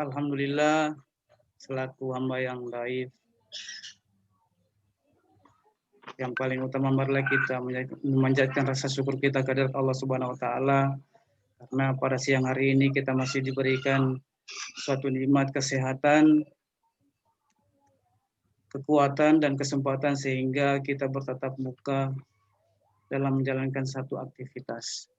Alhamdulillah, selaku hamba yang baik, yang paling utama marilah kita memanjatkan rasa syukur kita kehadirat Allah Subhanahu wa taala karena pada siang hari ini kita masih diberikan suatu nikmat kesehatan, kekuatan dan kesempatan sehingga kita bertatap muka dalam menjalankan satu aktivitas.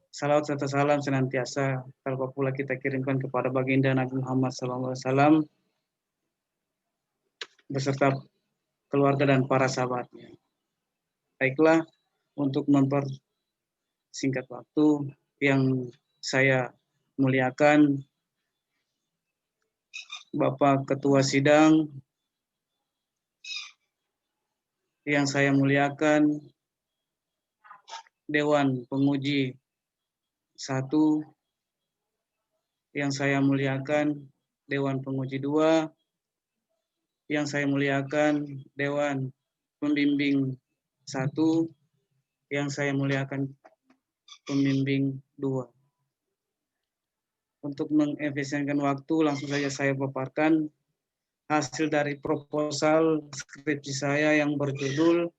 Salawat serta salam senantiasa tanpa pula kita kirimkan kepada baginda Nabi Muhammad SAW beserta keluarga dan para sahabatnya. Baiklah, untuk mempersingkat waktu, yang saya muliakan Bapak Ketua Sidang, yang saya muliakan Dewan Penguji 1, yang saya muliakan Dewan Penguji 2, yang saya muliakan Dewan Pembimbing 1, yang saya muliakan Pembimbing 2. Untuk mengefisienkan waktu, langsung saja saya paparkan hasil dari proposal skripsi saya yang berjudul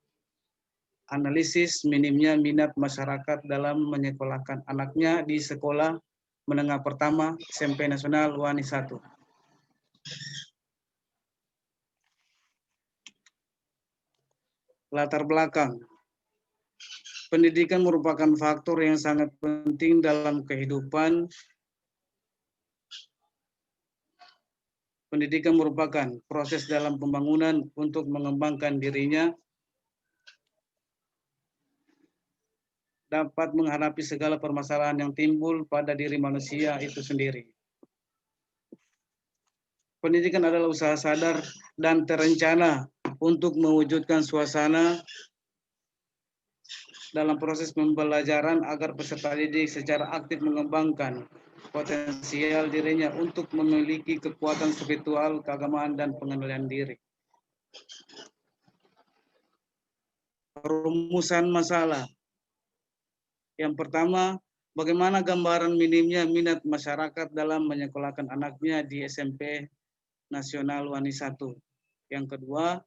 Analisis Minimnya Minat Masyarakat dalam Menyekolahkan Anaknya di Sekolah Menengah Pertama SMP Nasional Wani 1. Latar belakang. Pendidikan merupakan faktor yang sangat penting dalam kehidupan. Pendidikan merupakan proses dalam pembangunan untuk mengembangkan dirinya, dapat menghadapi segala permasalahan yang timbul pada diri manusia itu sendiri. Pendidikan adalah usaha sadar dan terencana untuk mewujudkan suasana dalam proses pembelajaran agar peserta didik secara aktif mengembangkan potensial dirinya untuk memiliki kekuatan spiritual, keagamaan, dan pengendalian diri. Rumusan masalah. Yang pertama, bagaimana gambaran minimnya minat masyarakat dalam menyekolahkan anaknya di SMP Nasional Wani 1. Yang kedua,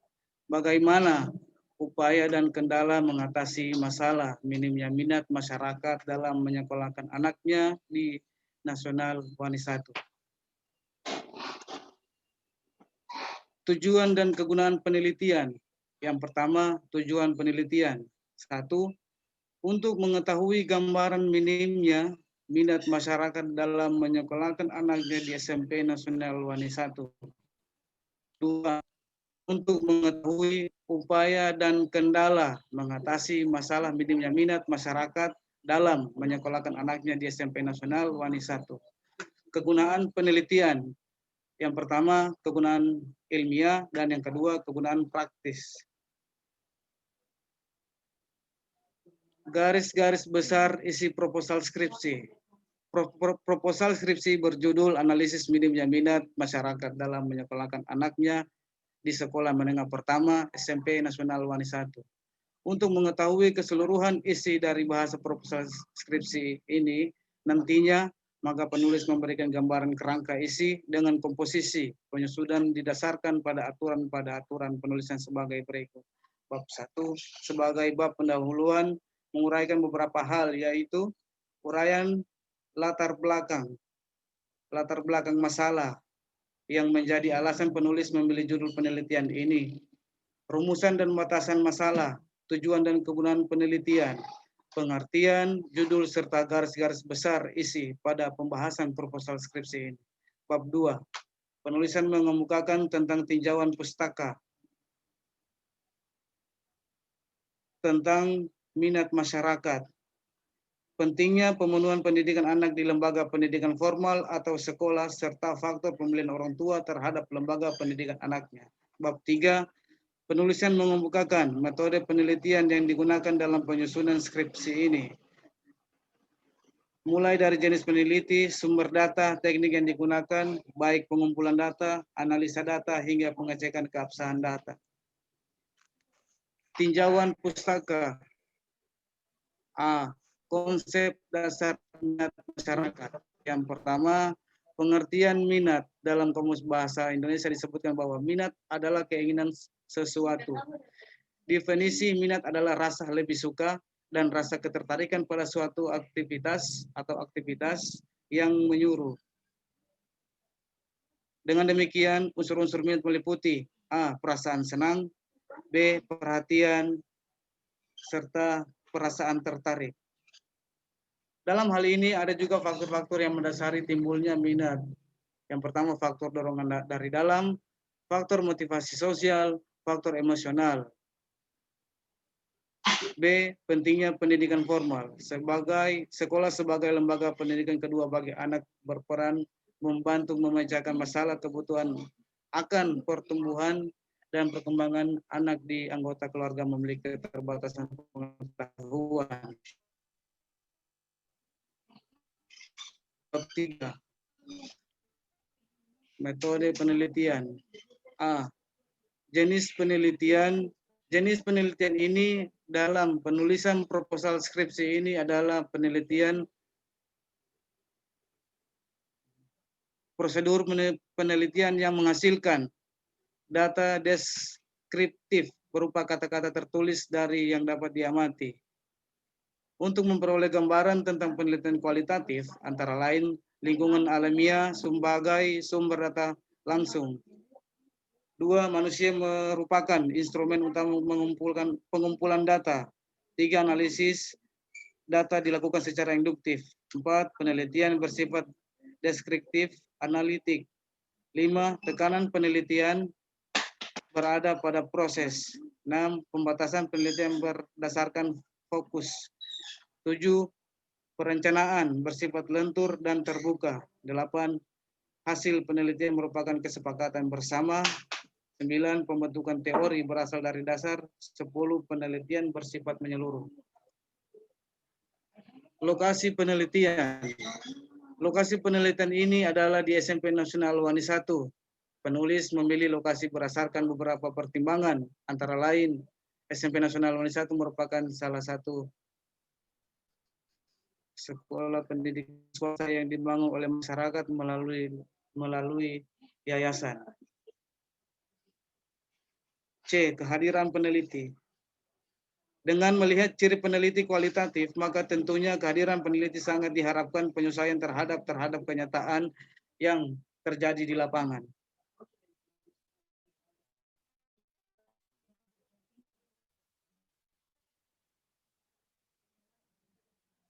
bagaimana upaya dan kendala mengatasi masalah minimnya minat masyarakat dalam menyekolahkan anaknya di Nasional Wani 1. Tujuan dan kegunaan penelitian. Yang pertama, tujuan penelitian. 1. Untuk mengetahui gambaran minimnya minat masyarakat dalam menyekolahkan anaknya di SMP Nasional Wani 1. 2. Untuk mengetahui upaya dan kendala mengatasi masalah minimnya minat masyarakat dalam menyekolahkan anaknya di SMP Nasional Wani 1. Kegunaan penelitian. Yang pertama, kegunaan ilmiah, dan yang kedua, kegunaan praktis. Garis-garis besar isi proposal skripsi. Proposal skripsi berjudul Analisis Minimnya Minat Masyarakat dalam Menyekolahkan Anaknya di Sekolah Menengah Pertama SMP Nasional Wani 1. Untuk mengetahui keseluruhan isi dari bahasa proposal skripsi ini, nantinya maka penulis memberikan gambaran kerangka isi dengan komposisi penyusunan didasarkan pada aturan penulisan sebagai berikut. Bab 1 sebagai bab pendahuluan menguraikan beberapa hal, yaitu uraian latar belakang masalah yang menjadi alasan penulis memilih judul penelitian ini, rumusan dan batasan masalah, tujuan dan kegunaan penelitian, pengertian, judul, serta garis-garis besar isi pada pembahasan proposal skripsi ini. Bab 2, penulisan mengemukakan tentang tinjauan pustaka, tentang minat masyarakat, pentingnya pemenuhan pendidikan anak di lembaga pendidikan formal atau sekolah, serta faktor pemilihan orang tua terhadap lembaga pendidikan anaknya. Bab 3, penulisan mengemukakan metode penelitian yang digunakan dalam penyusunan skripsi ini. Mulai dari jenis peneliti, sumber data, teknik yang digunakan, baik pengumpulan data, analisa data, hingga pengecekan keabsahan data. Tinjauan pustaka. A. Konsep dasar minat masyarakat. Yang pertama, Pengertian minat dalam Kamus Bahasa Indonesia disebutkan bahwa minat adalah keinginan sesuatu. Definisi minat adalah rasa lebih suka dan rasa ketertarikan pada suatu aktivitas atau aktivitas yang menyuruh. Dengan demikian, unsur-unsur minat meliputi A. Perasaan senang, B. Perhatian, serta perasaan tertarik. Dalam hal ini ada juga faktor-faktor yang mendasari timbulnya minat. Yang pertama faktor dorongan dari dalam, faktor motivasi sosial, faktor emosional. B. Pentingnya pendidikan formal. Sekolah sebagai lembaga pendidikan kedua bagi anak berperan membantu memecahkan masalah kebutuhan akan pertumbuhan dan perkembangan anak di anggota keluarga memiliki keterbatasan pengetahuan. 3. Metode penelitian. A. Jenis penelitian. Jenis penelitian ini dalam penulisan proposal skripsi ini adalah penelitian prosedur penelitian yang menghasilkan data deskriptif berupa kata-kata tertulis dari yang dapat diamati. Untuk memperoleh gambaran tentang penelitian kualitatif, antara lain lingkungan alamiah sebagai sumber data langsung. 2. Manusia merupakan instrumen utama pengumpulan data. 3. Analisis data dilakukan secara induktif. 4. Penelitian bersifat deskriptif analitik. 5. Tekanan penelitian berada pada proses. 6. Pembatasan penelitian berdasarkan fokus. 7. Perencanaan bersifat lentur dan terbuka. 8. Hasil penelitian merupakan kesepakatan bersama. 9. Pembentukan teori berasal dari dasar. 10. Penelitian bersifat menyeluruh. Lokasi penelitian. Lokasi penelitian ini adalah di SMP Nasional Wani 1. Penulis memilih lokasi berdasarkan beberapa pertimbangan, antara lain SMP Nasional Wani 1 merupakan salah satu sekolah pendidikan swasta yang dibangun oleh masyarakat melalui yayasan. C. Kehadiran peneliti. Dengan melihat ciri peneliti kualitatif, maka tentunya kehadiran peneliti sangat diharapkan penyesuaian terhadap kenyataan yang terjadi di lapangan.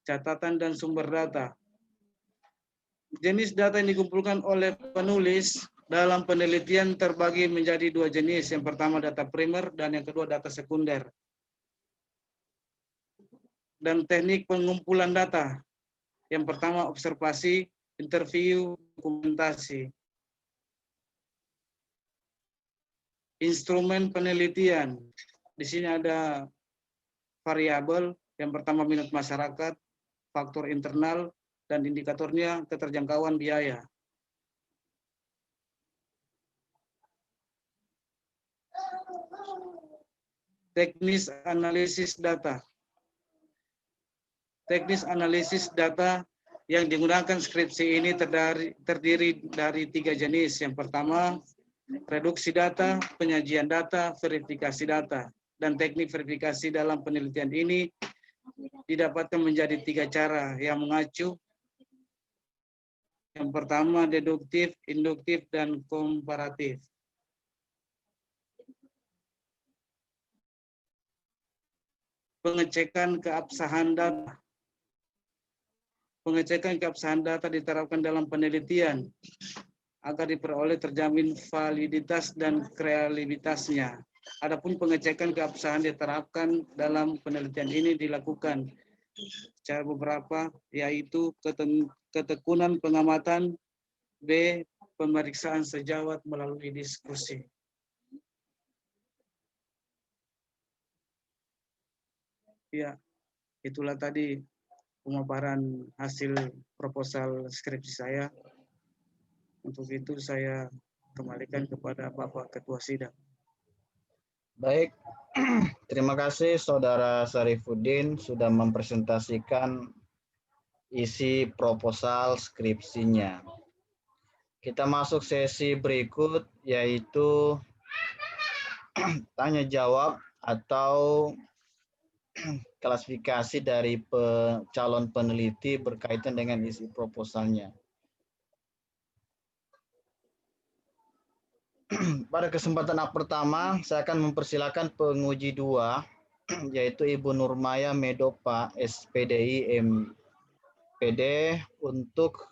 Catatan dan sumber data. Jenis data yang dikumpulkan oleh penulis dalam penelitian terbagi menjadi 2 jenis. Yang pertama data primer dan yang kedua data sekunder. Dan teknik pengumpulan data. Yang pertama observasi, interview, dokumentasi. Instrumen penelitian. Di sini ada variabel. Yang pertama minat masyarakat, faktor internal, dan indikatornya keterjangkauan biaya. Teknis analisis data. Teknis analisis data yang digunakan skripsi ini terdiri dari 3 jenis. Yang pertama, reduksi data, penyajian data, verifikasi data. Dan teknik verifikasi dalam penelitian ini didapatkan menjadi 3 cara yang mengacu. Yang pertama, deduktif, induktif, dan komparatif. Pengecekan keabsahan data. Pengecekan keabsahan data diterapkan dalam penelitian agar diperoleh terjamin validitas dan kredibilitasnya. Adapun pengecekan keabsahan diterapkan dalam penelitian ini dilakukan secara beberapa, yaitu ketekunan pengamatan, B. Pemeriksaan sejawat melalui diskusi. Ya, itulah tadi pemaparan hasil proposal skripsi saya. Untuk itu saya kembalikan kepada Bapak Ketua Sidang. Baik, terima kasih Saudara Syarifuddin sudah mempresentasikan isi proposal skripsinya. Kita masuk sesi berikut, yaitu tanya jawab atau klasifikasi dari calon peneliti berkaitan dengan isi proposalnya. Pada kesempatan pertama, saya akan mempersilakan penguji 2, yaitu Ibu Nurmaya Medopa, SPDI MPD, untuk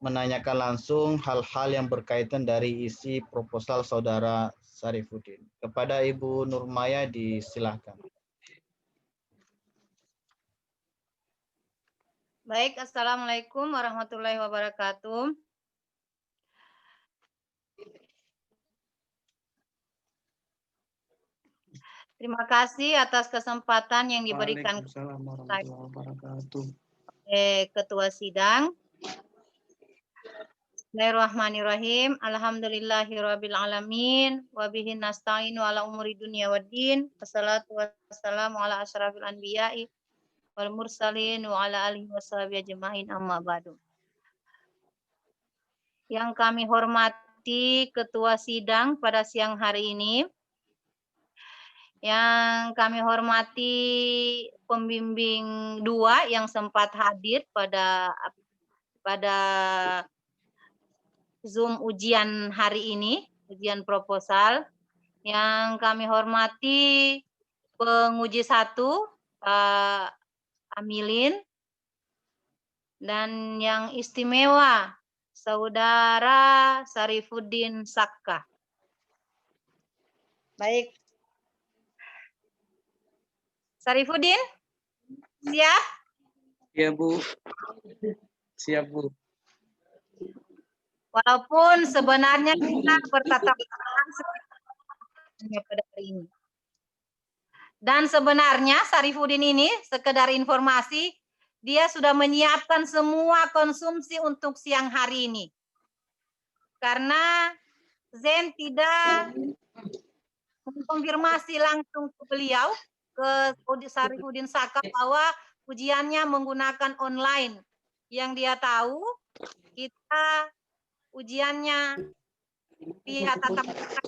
menanyakan langsung hal-hal yang berkaitan dari isi proposal Saudara Sarifudin. Kepada Ibu Nurmaya disilakan. Baik, Assalamualaikum warahmatullahi wabarakatuh. Terima kasih atas kesempatan yang diberikan Waalaikumsalam warahmatullahi wabarakatuh. Ketua Sidang. Bismillahirrahmanirrahim. Alhamdulillahirabbil alamin wa bihi nasta'inu ala umuri dunya waddin. Wassalatu wassalamu ala asyrafil anbiya'i wal mursalin wa ala alihi washabihi ajmain, amma ba'du. Yang kami hormati Ketua Sidang pada siang hari ini, yang kami hormati pembimbing 2 yang sempat hadir pada Zoom ujian hari ini, ujian proposal. Yang kami hormati penguji 1, Pak Amilin, dan yang istimewa Saudara Sarifudin Sakka. Baik. Sarifudin, siap? Ya, Bu. Siap, Bu. Walaupun sebenarnya kita bertatap muka pada hari ini. Dan sebenarnya Sarifudin ini, sekedar informasi, dia sudah menyiapkan semua konsumsi untuk siang hari ini. Karena Zen tidak mengkonfirmasi langsung ke beliau, ke Sarifudin Sakka, bahwa ujiannya menggunakan online. Yang dia tahu, kita ujiannya via tatap muka.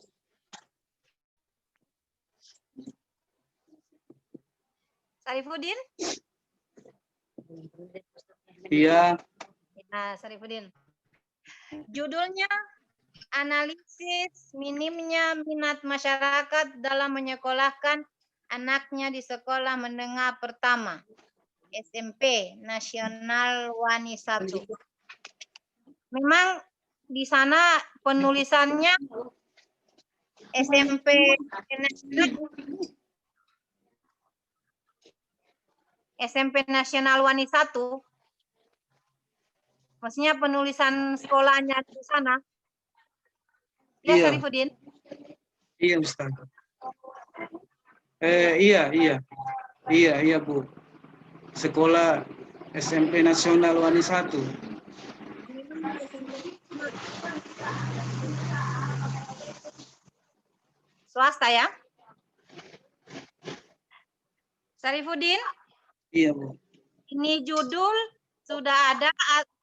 Sarifudin? Iya. Nah, Sarifudin. Judulnya analisis minimnya minat masyarakat dalam menyekolahkan anaknya di sekolah menengah pertama SMP Nasional Wani 1. Memang di sana penulisannya SMP Nasional Wani 1. Maksudnya penulisan sekolahnya di sana. Ya, Iya. Sarifudin? Iya, Ustaz. Iya, Bu. Sekolah SMP Nasional Wani 1. Swasta ya? Sarifudin? Iya, Bu. Ini judul sudah ada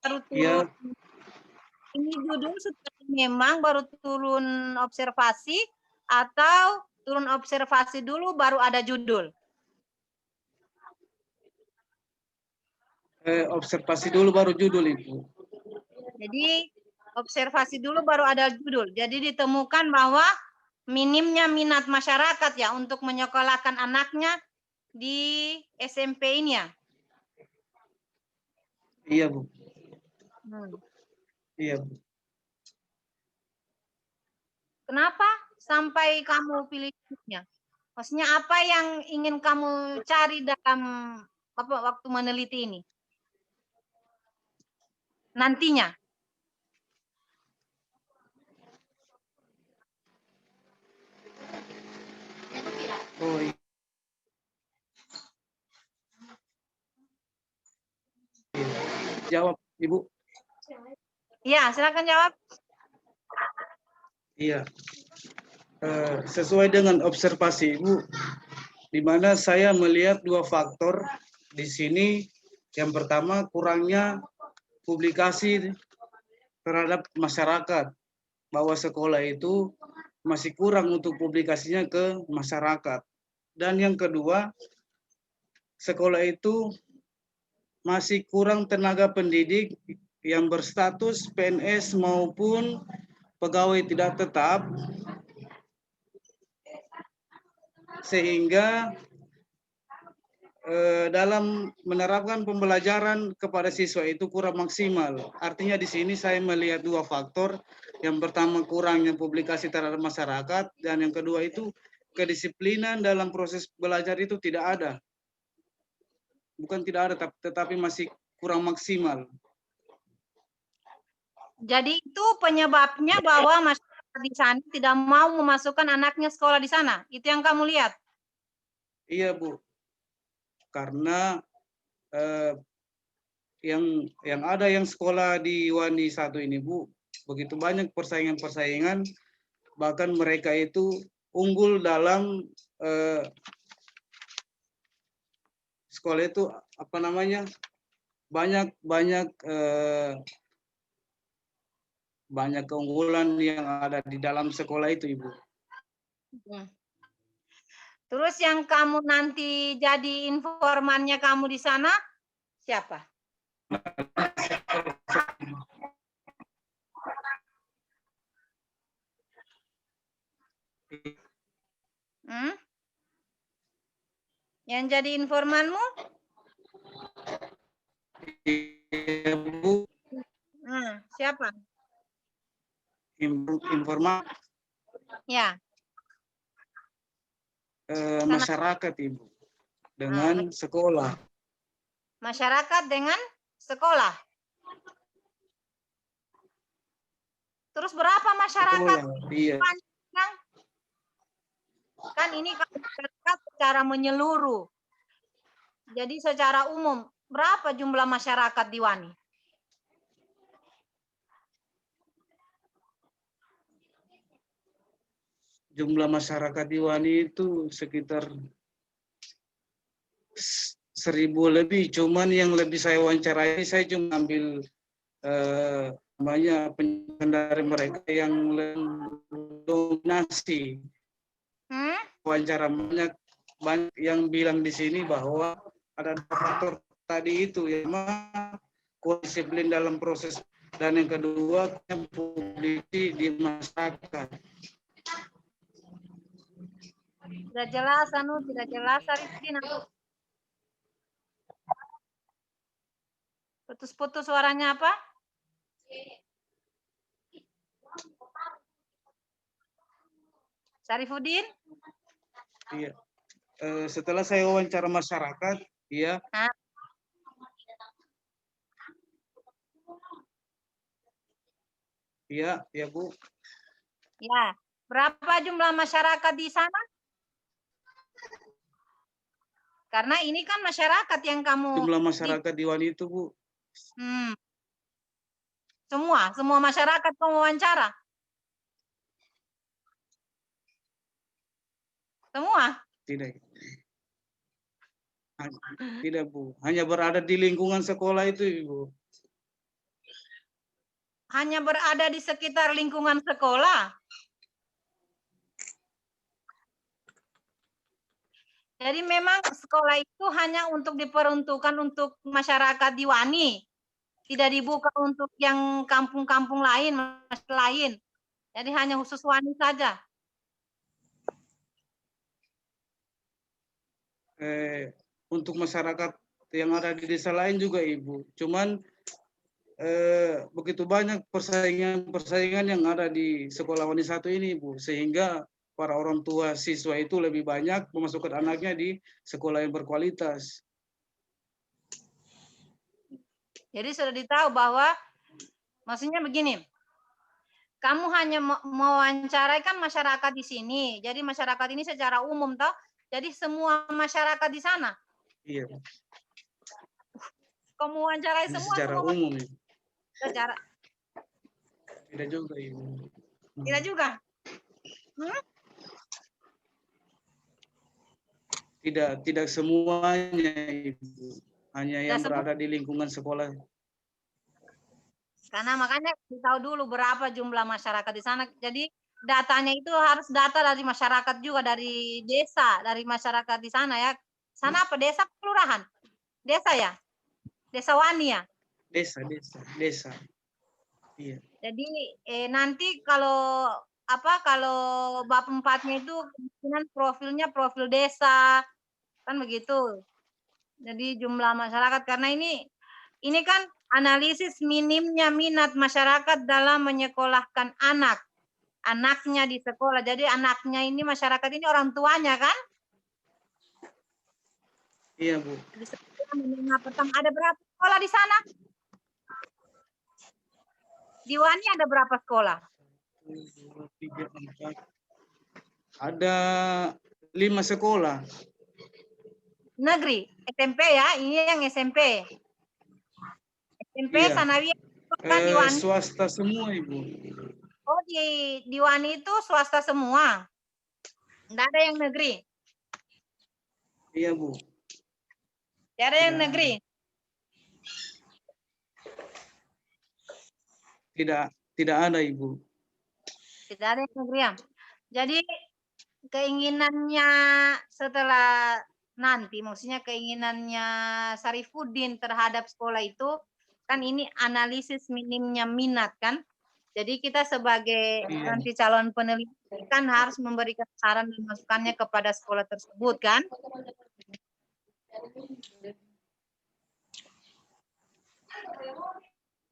baru turun. Iya. Ini judul sudah memang baru turun observasi atau turun observasi dulu baru ada judul? Observasi dulu baru judul, Ibu. Jadi observasi dulu baru ada judul. Jadi ditemukan bahwa minimnya minat masyarakat ya untuk menyekolahkan anaknya di SMP ini ya. Iya, Bu. Iya, Bu. Kenapa sampai kamu pilihnya? Maksudnya apa yang ingin kamu cari dalam waktu meneliti ini? Nantinya. Oh, iya. Jawab, Ibu. Iya, silakan jawab. Iya. Sesuai dengan observasi Ibu, di mana saya melihat 2 faktor di sini. Yang pertama, kurangnya publikasi terhadap masyarakat, bahwa sekolah itu masih kurang untuk publikasinya ke masyarakat. Dan yang kedua, sekolah itu masih kurang tenaga pendidik yang berstatus PNS maupun pegawai tidak tetap, sehingga dalam menerapkan pembelajaran kepada siswa itu kurang maksimal. Artinya di sini saya melihat dua faktor. Yang pertama, kurangnya publikasi terhadap masyarakat, dan yang kedua itu kedisiplinan dalam proses belajar itu tidak ada. Bukan tidak ada, tetapi masih kurang maksimal. Jadi itu penyebabnya bahwa masyarakat di sana tidak mau memasukkan anaknya sekolah di sana. Itu yang kamu lihat? Iya, Bu. Karena yang ada yang sekolah di Wani 1 ini, Bu, begitu banyak persaingan-persaingan, bahkan mereka itu unggul dalam sekolah itu apa namanya, banyak keunggulan yang ada di dalam sekolah itu, Ibu. Terus yang kamu nanti jadi informannya kamu di sana siapa? Yang jadi informanmu? Ibu, Siapa? informan Ya. masyarakat, Ibu, dengan sekolah. Masyarakat dengan sekolah. Terus berapa masyarakat? Sekolah, iya. Kan ini masyarakat secara menyeluruh. Jadi secara umum, berapa jumlah masyarakat di Wani? Jumlah masyarakat di Wani itu sekitar 1000 lebih. Cuman yang lebih saya wawancarai, saya cuma ambil namanya pengendara mereka yang dominasi. Wawancara banyak yang bilang di sini bahwa ada faktor tadi itu, yang disiplin dalam proses, dan yang kedua publikasi di masyarakat. Tidak jelas, tidak jelas, Arifin. Putus-putus suaranya apa? Syarifuddin? Iya. Setelah saya wawancara masyarakat, iya. Iya, ya Bu. Ya. Berapa jumlah masyarakat di sana? Karena ini kan masyarakat yang kamu... Jumlah masyarakat di Wani itu, Bu. Semua masyarakat kamu wawancara? Semua? Tidak, Bu. Hanya berada di lingkungan sekolah itu, Ibu. Hanya berada di sekitar lingkungan sekolah? Jadi memang sekolah itu hanya untuk diperuntukkan untuk masyarakat di Wani. Tidak dibuka untuk yang kampung-kampung lain, Jadi hanya khusus Wani saja. Untuk masyarakat yang ada di desa lain juga, Ibu. Cuman begitu banyak persaingan yang ada di sekolah Wani 1 ini, Ibu, sehingga para orang tua siswa itu lebih banyak memasukkan anaknya di sekolah yang berkualitas. Jadi sudah ditahu bahwa, maksudnya begini, kamu hanya mewawancarai kan masyarakat di sini. Jadi masyarakat ini secara umum, toh. Jadi semua masyarakat di sana. Iya. Kamu wawancarai semua. Secara umum. Secara. Tidak juga, Ibu. Tidak juga. Tidak semuanya, Ibu. Hanya yang berada di lingkungan sekolah. Karena makanya kita tahu dulu berapa jumlah masyarakat di sana. Jadi datanya itu harus data dari masyarakat juga, dari desa, dari masyarakat di sana ya. Sana apa? Desa, kelurahan? Desa ya? Desa Wani ya? Desa. Iya. Jadi nanti kalau kalau bab 4-nya itu kemungkinan profilnya profil desa, kan begitu. Jadi jumlah masyarakat, karena ini kan analisis minimnya minat masyarakat dalam menyekolahkan anaknya di sekolah. Jadi anaknya ini, masyarakat ini orang tuanya kan? Iya, Bu. Di sekolah menengah pertama ada berapa sekolah di sana? Di Wani ada berapa sekolah? 2, 3, 4. Ada 5 sekolah. Negeri, SMP ya, ini yang SMP. SMP Iya. Sanawiyah kan di Wani. Swasta semua, Ibu. Oh, di Wani itu swasta semua. Enggak ada yang negeri. Iya, Bu. Tidak ada yang negeri. Tidak ada, Ibu. Tidak ada yang negeri ya. Jadi keinginannya setelah nanti, maksudnya keinginannya Sarifuddin terhadap sekolah itu, kan ini analisis minimnya minat kan. Jadi kita sebagai nanti calon peneliti kan harus memberikan saran dan masukannya kepada sekolah tersebut kan.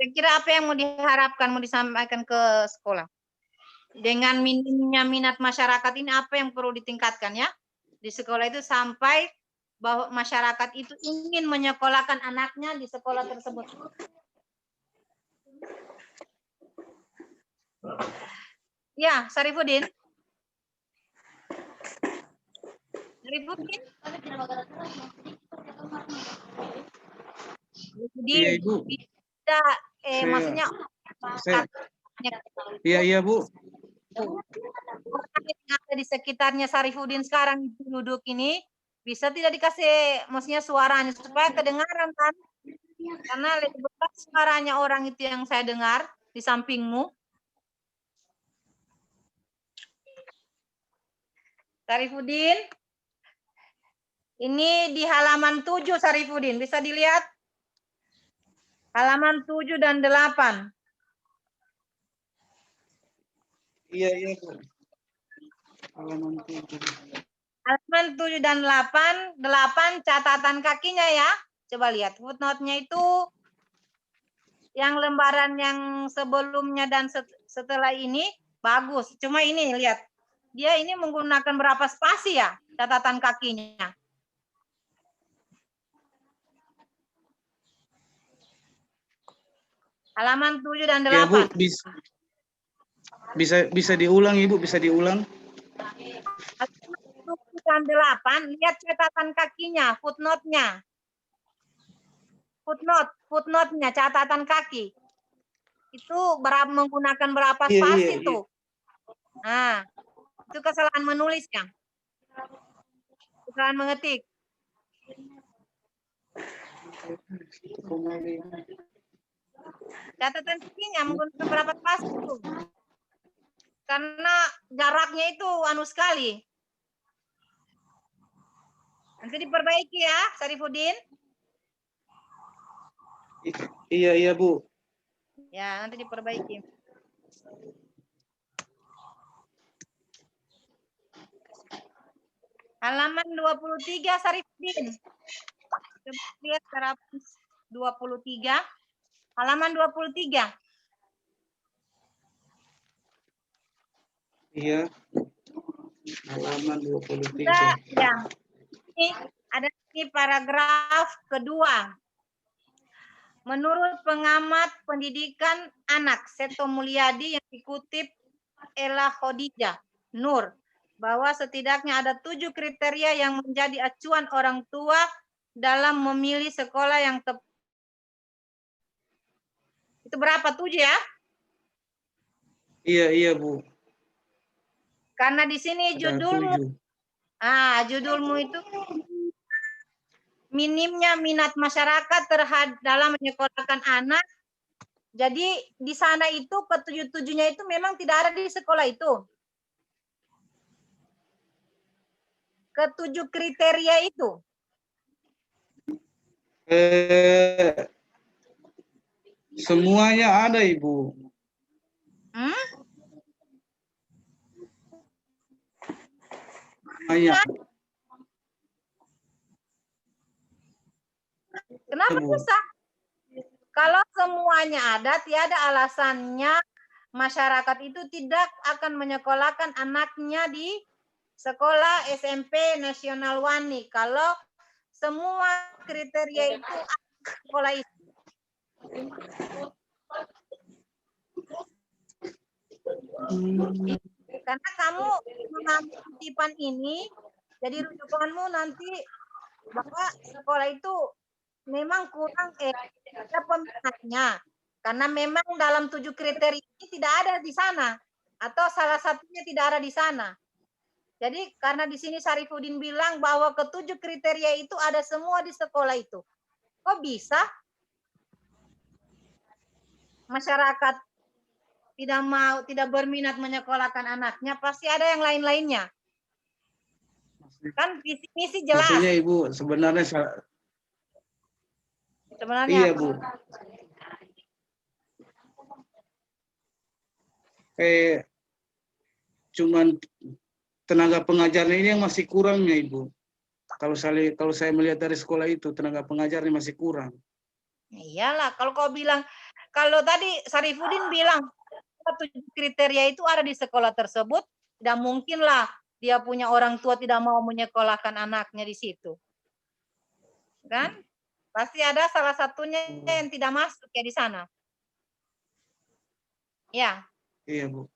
Kira-kira apa yang mau diharapkan, mau disampaikan ke sekolah? Dengan minimnya minat masyarakat ini, apa yang perlu ditingkatkan ya di sekolah itu sampai bahwa masyarakat itu ingin menyekolahkan anaknya di sekolah tersebut. Ya, Sarifuddin. Iya, Ibu. Maksudnya Iya, Bu. Orang yang ada di sekitarnya Sarifuddin sekarang itu duduk ini, bisa tidak dikasih maksudnya suaranya supaya kedengaran kan? Karena lebih besar suaranya orang itu yang saya dengar di sampingmu. Sarifuddin. Ini di halaman 7 Sarifuddin, bisa dilihat? Halaman 7 dan 8. Iya, Bu. Halaman 7. Halaman 7 dan 8 catatan kakinya ya. Coba lihat footnote-nya itu yang lembaran yang sebelumnya dan setelah ini bagus. Cuma ini lihat. Dia ini menggunakan berapa spasi ya catatan kakinya. Halaman 7 dan 8. Ya, Bu, bisa diulang, Ibu, bisa diulang. Halaman 7 dan 8, lihat catatan kakinya, footnote-nya. Footnote-nya, catatan kaki. Itu menggunakan berapa spasi tuh? Nah, itu kesalahan menulis ya. Kesalahan mengetik. Catatan kakinya menggunakan berapa spasi tuh? Karena jaraknya itu sekali. Nanti diperbaiki ya, Sarifuddin. Iya, Bu. Ya, nanti diperbaiki. Halaman 23 Sarifuddin. Coba lihat halaman 23. Halaman 23. Iya. Halaman 23. Ya. Ini ada di paragraf kedua. Menurut pengamat pendidikan anak Seto Mulyadi yang dikutip Ella Khadijah Nur, bahwa setidaknya ada 7 kriteria yang menjadi acuan orang tua dalam memilih sekolah yang tepat. Itu berapa? 7 ya? Iya, Bu. Karena di sini judulmu, judulmu itu minimnya minat masyarakat dalam menyekolahkan anak Jadi di sana itu ketujuh-tujuhnya itu memang tidak ada di sekolah itu. Ketujuh kriteria itu. Semuanya ada, Ibu. Hmm? Semuanya. Kenapa Bu. susah? Kalau semuanya ada, tiada alasannya masyarakat itu tidak akan menyekolahkan anaknya di sekolah SMP Nasional Wani. Kalau semua kriteria itu ada di sekolah itu. Karena kamu mengambil titipan ini, jadi rujukanmu nanti bahwa sekolah itu memang kurang ada peminatnya. Karena memang dalam 7 kriteria ini tidak ada di sana. Atau salah satunya tidak ada di sana. Jadi karena di sini Sarifudin bilang bahwa ketujuh kriteria itu ada semua di sekolah itu. Kok bisa? Masyarakat tidak berminat menyekolahkan anaknya, pasti ada yang lain-lainnya. Kan visi misi jelas. Maksudnya Ibu sebenarnya iya, apa? Bu. Cuman tenaga pengajarnya ini yang masih kurangnya, Ibu. Kalau saya melihat dari sekolah itu, tenaga pengajarnya masih kurang. Iyalah, kalau kau bilang, kalau tadi Sarifudin bilang 7 kriteria itu ada di sekolah tersebut, tidak mungkinlah dia punya orang tua tidak mau menyekolahkan anaknya di situ. Kan? Pasti ada salah satunya yang tidak masuk ya di sana. Ya. Iya, Bu.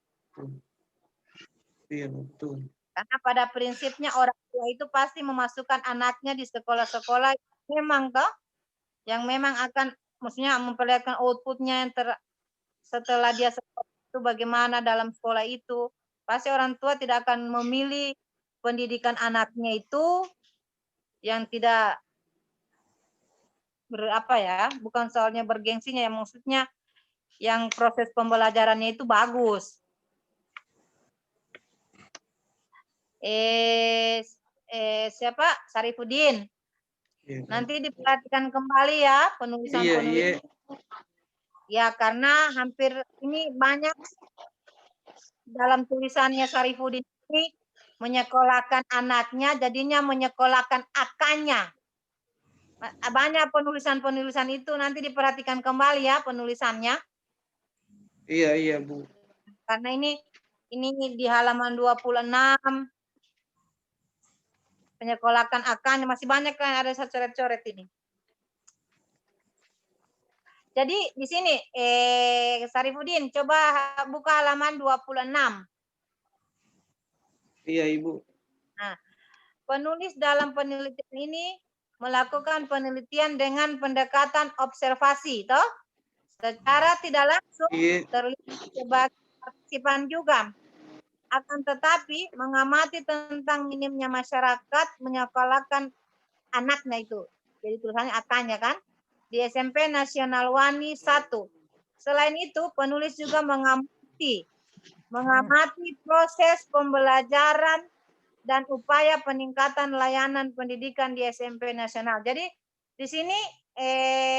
Iya, betul. Karena pada prinsipnya orang tua itu pasti memasukkan anaknya di sekolah-sekolah memang toh yang memang akan maksudnya memperlihatkan outputnya yang setelah dia sekolah itu bagaimana dalam sekolah itu. Pasti orang tua tidak akan memilih pendidikan anaknya itu yang tidak bukan soalnya bergengsinya, yang maksudnya yang proses pembelajarannya itu bagus. Siapa? Sarifudin. Iya, Nanti diperhatikan kembali ya penulisan-penulisan. Ya, karena hampir ini banyak dalam tulisannya Sarifudin ini menyekolahkan anaknya, jadinya menyekolahkan akannya. Banyak penulisan-penulisan itu, nanti diperhatikan kembali ya penulisannya. Iya, Bu. Karena ini di halaman 26. Menyekolahkan akannya masih banyak kan, ada coret-coret ini. Jadi di sini Sarifudin coba buka halaman 26. Iya, Ibu. Nah, penulis dalam penelitian ini melakukan penelitian dengan pendekatan observasi, toh? Secara tidak langsung terlihat sebagai partisipan juga. Akan tetapi mengamati tentang minimnya masyarakat menyekolahkan anaknya itu. Jadi tulisannya akannya kan. Di SMP Nasional Wani 1. Selain itu, penulis juga mengamati proses pembelajaran dan upaya peningkatan layanan pendidikan di SMP Nasional. Jadi di sini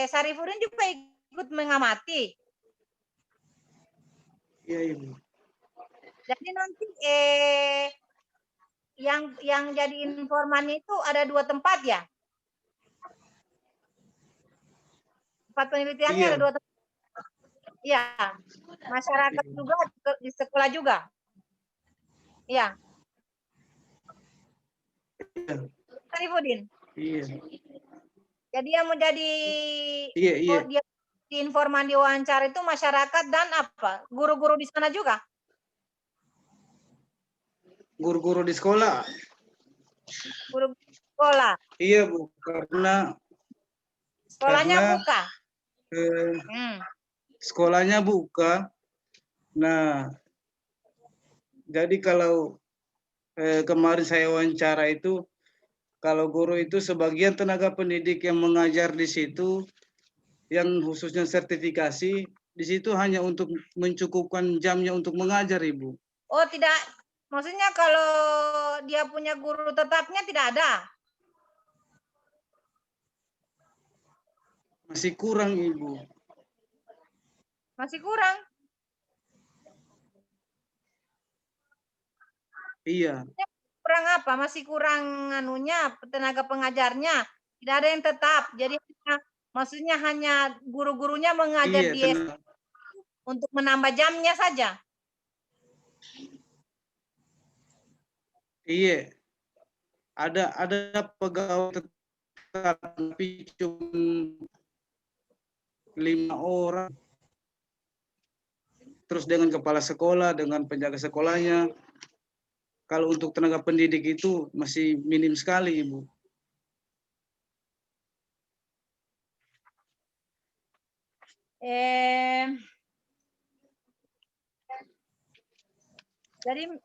Sarifudin juga ikut mengamati. Iya, Ibu. Jadi nanti yang jadi informannya itu ada 2 tempat ya. Tempat penelitiannya ada 2 tempat. Iya. Masyarakat juga di sekolah juga. Iya. Sarifudin. Iya. Jadi yang menjadi dia di informan diwawancara itu masyarakat dan apa? Guru-guru di sana juga. Guru-guru di sekolah. Guru sekolah. Iya, Bu, karena sekolahnya buka. Sekolahnya buka. Nah, jadi kalau kemarin saya wawancara itu, kalau guru itu sebagian tenaga pendidik yang mengajar di situ, yang khususnya sertifikasi, Di situ hanya untuk mencukupkan jamnya untuk mengajar, Ibu. Oh, tidak. Maksudnya kalau dia punya guru tetapnya tidak ada. Masih kurang, Ibu. Masih kurang. Iya. Kurang apa? Masih kurang anunya, tenaga pengajarnya. Tidak ada yang tetap. Jadi maksudnya hanya guru-gurunya mengajar Iya, di untuk menambah jamnya saja. Iya. Ada pegawai tetap tapi cuma 5 orang. Terus dengan kepala sekolah, dengan penjaga sekolahnya. Kalau untuk tenaga pendidik itu masih minim sekali, Ibu.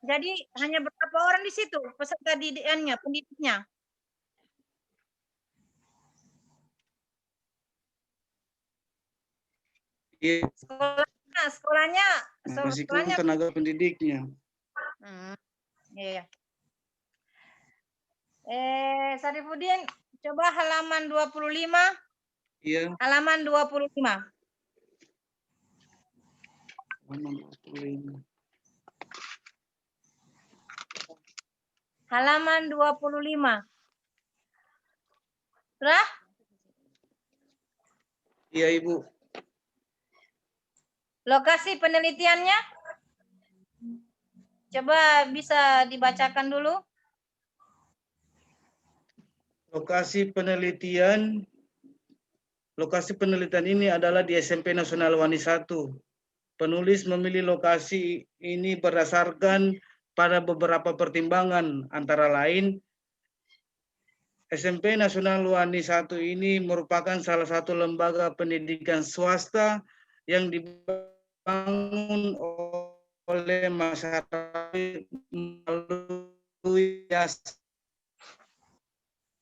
Jadi hanya berapa orang di situ peserta didiknya, pendidiknya? Iya. Sekolahnya Masih kurang tenaga pendidiknya. Iya. Sarifudin, coba halaman 25. Iya. Halaman 25. Halaman 25. Sudah? Iya, Ibu. Lokasi penelitiannya? Coba bisa dibacakan dulu. Lokasi penelitian ini adalah di SMP Nasional Wani 1. Penulis memilih lokasi ini berdasarkan pada beberapa pertimbangan, antara lain SMP Nasional Wani 1 ini merupakan salah satu lembaga pendidikan swasta yang dibangun oleh masyarakat melalui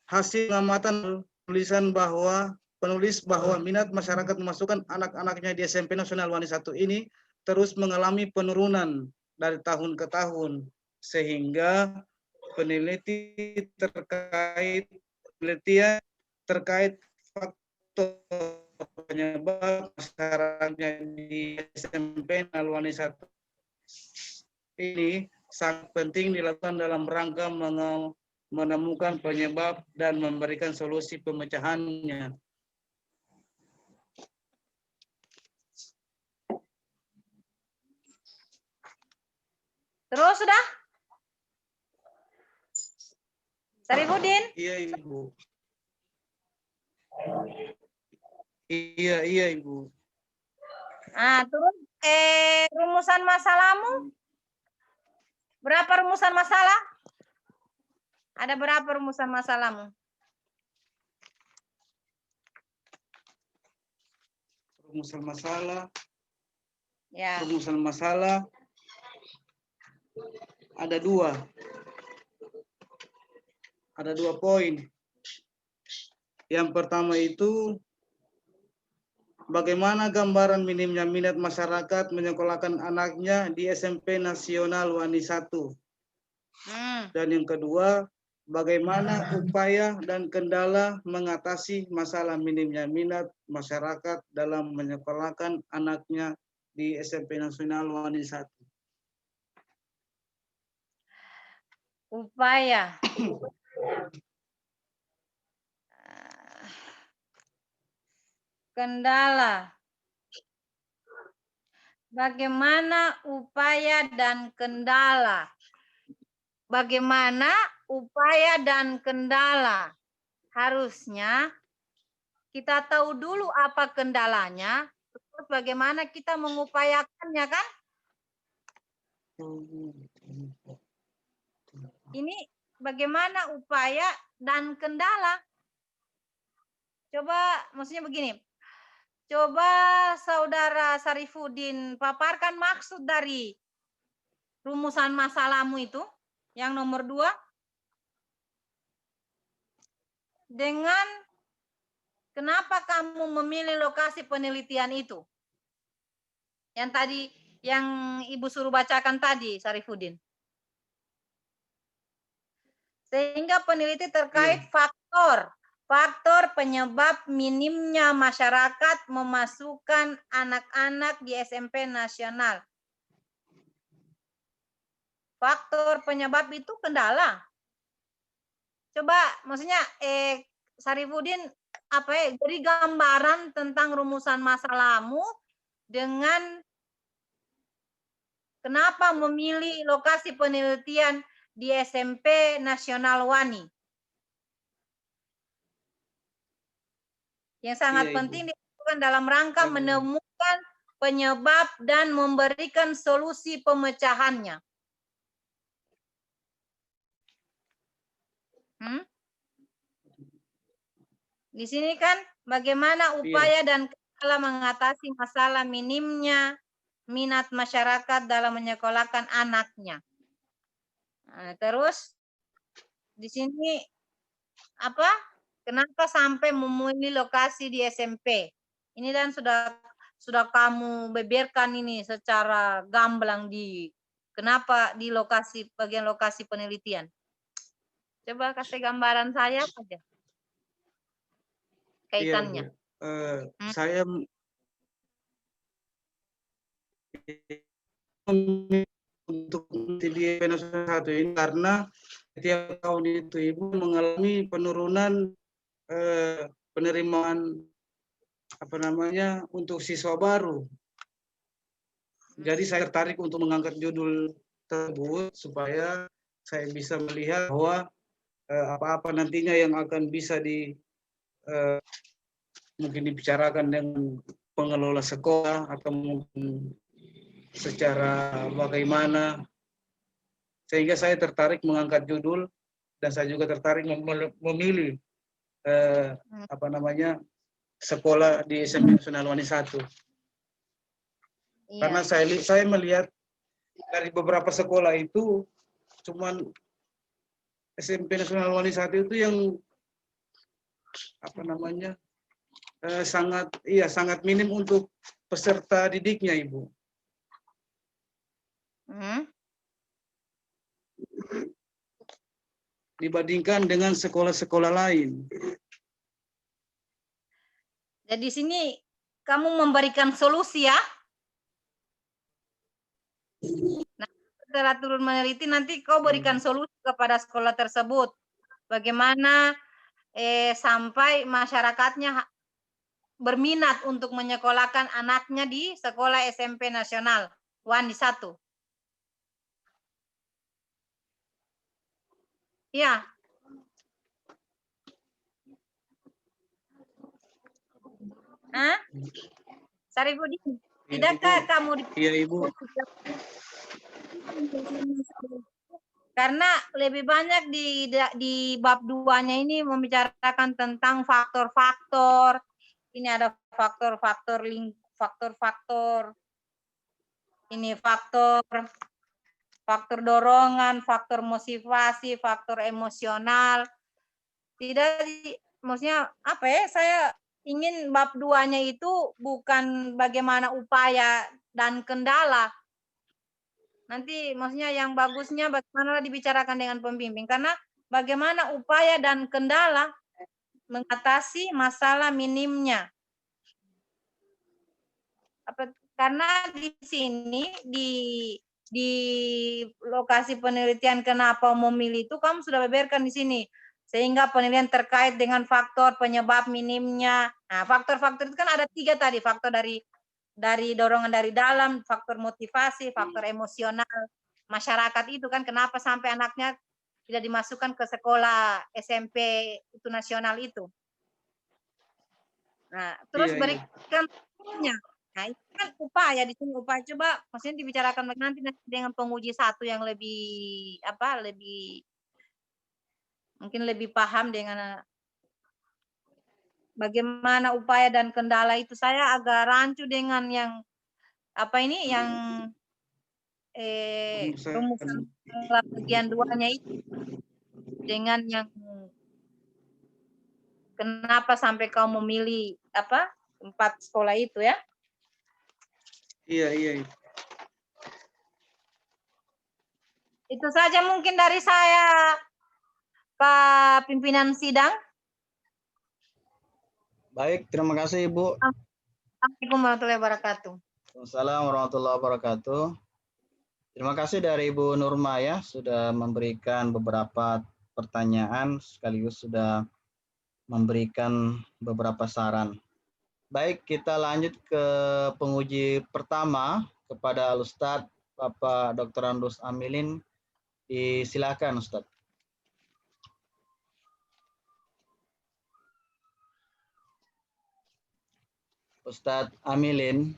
hasil pengamatan penulis bahwa minat masyarakat memasukkan anak-anaknya di SMP Nasional Wani 1 ini terus mengalami penurunan dari tahun ke tahun, sehingga penelitian terkait faktor penyebab masyarakatnya di SMP Nasional Wani 1 ini sangat penting dilakukan dalam rangka menemukan penyebab dan memberikan solusi pemecahannya. Terus sudah? Sarifudin? Iya, Ibu. Iya, Ibu. Terus rumusan masalahmu? Berapa rumusan masalah? Ada berapa rumusan masalahmu? Rumusan masalah. Ya. Rumusan masalah ada 2. Ada 2 poin. Yang pertama itu bagaimana gambaran minimnya minat masyarakat menyekolahkan anaknya di SMP Nasional Wani 1. Dan yang kedua, bagaimana upaya dan kendala mengatasi masalah minimnya minat masyarakat dalam menyekolahkan anaknya di SMP Nasional Wani 1. Upaya. Kendala. Bagaimana upaya dan kendala? Bagaimana upaya dan kendala? Harusnya kita tahu dulu apa kendalanya, terus bagaimana kita mengupayakannya, kan? Ini bagaimana upaya dan kendala? Coba, maksudnya begini. Coba Saudara Sarifudin paparkan maksud dari rumusan masalahmu itu, yang nomor 2. Dengan kenapa kamu memilih lokasi penelitian itu? Yang tadi yang Ibu suruh bacakan tadi, Sarifudin. Sehingga peneliti terkait faktor penyebab minimnya masyarakat memasukkan anak-anak di SMP nasional. Faktor penyebab itu kendala. Coba maksudnya Sarifudin apa ya? Jadi gambaran tentang rumusan masalahmu dengan kenapa memilih lokasi penelitian di SMP Nasional Wani. Yang sangat Iya, Ibu. penting dilakukan dalam rangka menemukan penyebab dan memberikan solusi pemecahannya. Di sini kan bagaimana upaya dan kendala mengatasi masalah minimnya minat masyarakat dalam menyekolahkan anaknya. Nah, terus di sini apa? Kenapa sampai memilih lokasi di SMP? Ini dan sudah kamu beberkan ini secara gamblang di kenapa di lokasi bagian lokasi penelitian. Coba kasih gambaran saya saja kaitannya. Iya, saya untuk di nasional 1 ini karena setiap tahun itu Ibu mengalami penurunan penerimaan untuk siswa baru. Jadi saya tertarik untuk mengangkat judul tersebut supaya saya bisa melihat bahwa apa-apa nantinya yang akan bisa mungkin dibicarakan dengan pengelola sekolah atau mungkin secara bagaimana, sehingga saya tertarik mengangkat judul dan saya juga tertarik memilih sekolah di SMP Nasional Wani 1. Iya. Karena saya melihat dari beberapa sekolah itu cuman SMP Nasional Wani 1 itu yang sangat minim untuk peserta didiknya, Ibu. Dibandingkan dengan sekolah-sekolah lain. Jadi di sini kamu memberikan solusi ya. Nah, setelah turun meneliti nanti kau berikan solusi kepada sekolah tersebut. Bagaimana sampai masyarakatnya berminat untuk menyekolahkan anaknya di sekolah SMP Nasional Wani 1. Ya. Sarifudin, tidakkah kamu Ibu. Karena lebih banyak di bab 2-nya ini membicarakan tentang faktor-faktor. Ini ada faktor-faktor ini faktor dorongan, faktor motivasi, faktor emosional. Maksudnya apa ya? Saya ingin bab 2-nya itu bukan bagaimana upaya dan kendala. Nanti maksudnya yang bagusnya bagaimana dibicarakan dengan pembimbing. Karena bagaimana upaya dan kendala mengatasi masalah minimnya. Karena di sini di lokasi penelitian kenapa memilih itu kamu sudah beberkan di sini. Sehingga penelitian terkait dengan faktor penyebab minimnya. Nah, faktor-faktor itu kan ada 3 tadi. Faktor dari dorongan dari dalam, faktor motivasi, faktor emosional masyarakat itu kan kenapa sampai anaknya tidak dimasukkan ke sekolah SMP itu nasional itu. Nah, terus berikan nya. Nah, itu kan upaya di sini upaya coba maksudnya dibicarakan nanti dengan penguji 1 yang lebih mungkin lebih paham dengan bagaimana upaya dan kendala itu. Saya agak rancu dengan yang yang rumusan bagian 2-nya itu dengan yang kenapa sampai kau memilih 4 sekolah itu ya. Iya, iya. Itu saja mungkin dari saya, Pak Pimpinan Sidang. Baik, terima kasih Ibu. Assalamualaikum warahmatullahi wabarakatuh. Assalamualaikum warahmatullahi wabarakatuh. Terima kasih dari Ibu Nurmaya sudah memberikan beberapa pertanyaan sekaligus sudah memberikan beberapa saran. Baik, kita lanjut ke penguji pertama kepada Ustadz Bapak Dr. Andus Amilin. Silakan Ustadz. Ustadz Amilin,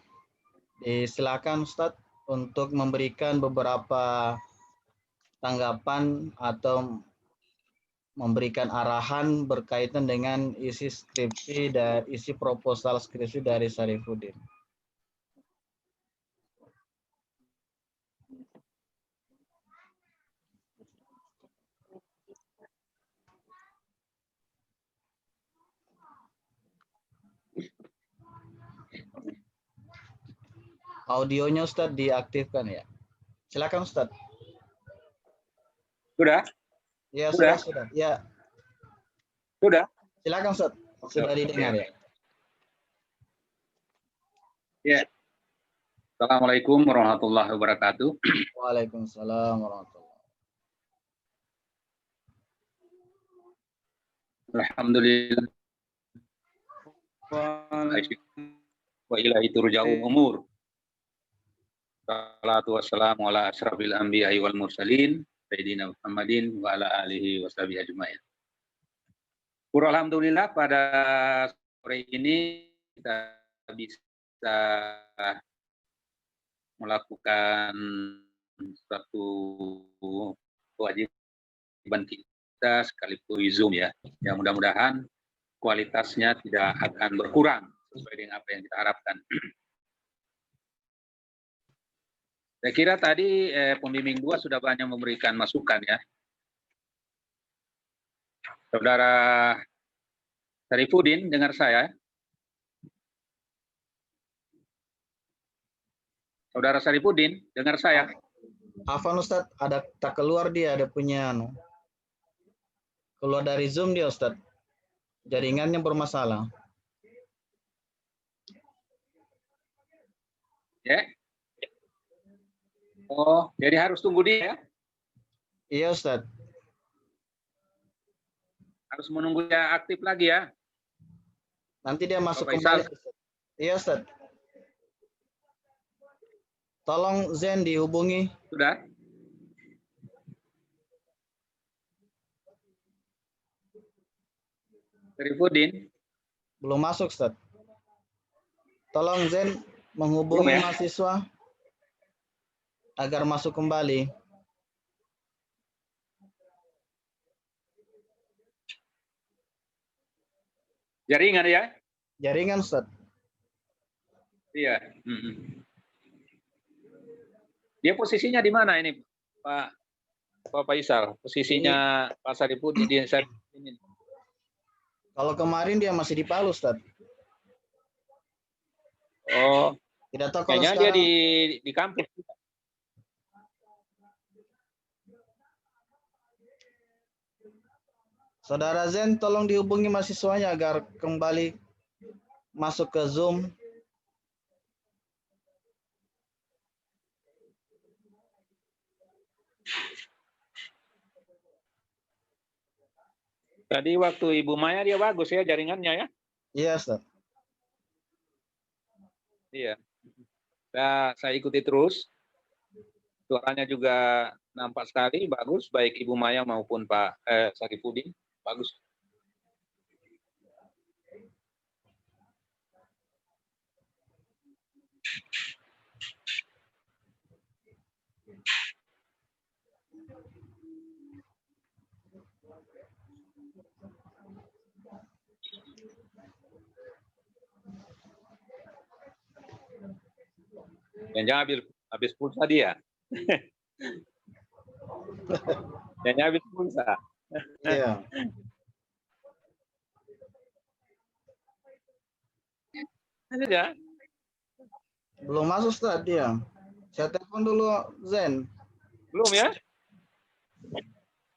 silakan Ustadz untuk memberikan beberapa tanggapan atau memberikan arahan berkaitan dengan isi skripsi dan isi proposal skripsi dari Sarifuddin. Audionya Ustadz diaktifkan ya. Silakan Ustadz. Sudah? Ya, Sudah? sudah. Ya, Sudah? silakan Ustadz. Sudah didengar ya. Ya. Assalamualaikum warahmatullahi wabarakatuh. Waalaikumsalam warahmatullahi. Alhamdulillah wa ilaihi turja'ul umur. Salatu wassalamu ala asyrafil anbiya'i wal mursalin sayyidina Muhammadin wa ala alihi washabihi ajmain. Alhamdulillah pada sore ini kita bisa melakukan suatu kewajiban kita sekalipun Zoom ya. Ya mudah-mudahan kualitasnya tidak akan berkurang sesuai dengan apa yang kita harapkan. Saya kira tadi pembimbing 2 sudah banyak memberikan masukan ya. Saudara Sarifuddin, dengar saya? Saudara Sarifuddin, dengar saya? Afan Ustadz, ada tak keluar dia, ada punya keluar dari Zoom dia Ustadz. Jaringannya bermasalah. Ya. Oh, jadi harus tunggu dia ya? Iya Ustadz. Harus menunggu dia aktif lagi ya? Nanti dia masuk Bapak kembali. Isal. Iya Ustadz. Tolong Zen dihubungi. Sudah? Sarifuddin? Belum masuk Ustadz. Tolong Zen menghubungi Belum ya? mahasiswa agar masuk kembali. Jaringan ya? Jaringan Ustadz. Iya. Dia posisinya di mana ini, Pak Faisal? Posisinya Pak Sarifuddin di ini. Kalau kemarin dia masih di Palu Ustadz. Oh, Tidak tahu kalau kayaknya sekarang. dia di kampus. Saudara Zen, tolong dihubungi mahasiswanya agar kembali masuk ke Zoom. Tadi waktu Ibu Maya dia bagus ya jaringannya ya? Iya, Ustaz. Iya. Nah, saya ikuti terus. Suaranya juga nampak sekali bagus, baik Ibu Maya maupun Pak Sarifuddin. Bagus. Jangan habis pulsa dia. Jangan habis pulsa. Iya. Ada ya? Belum masuk Ustaz dia. Saya telepon dulu Zen. Belum ya?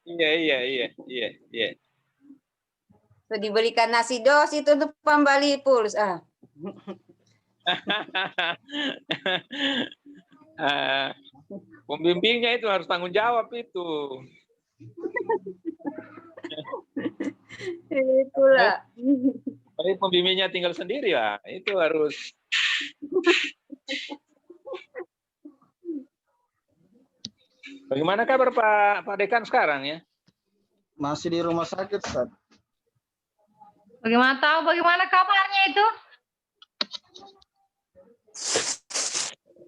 Iya. Tuh diberikan nasi dos itu untuk pembali puls. Pembimbingnya itu harus tanggung jawab itu. Itulah. Tapi pembimbingnya tinggal sendiri ya, itu harus. Bagaimana kabar Pak Dekan sekarang ya? Masih di rumah sakit Ustaz. Bagaimana tahu bagaimana kabarnya itu?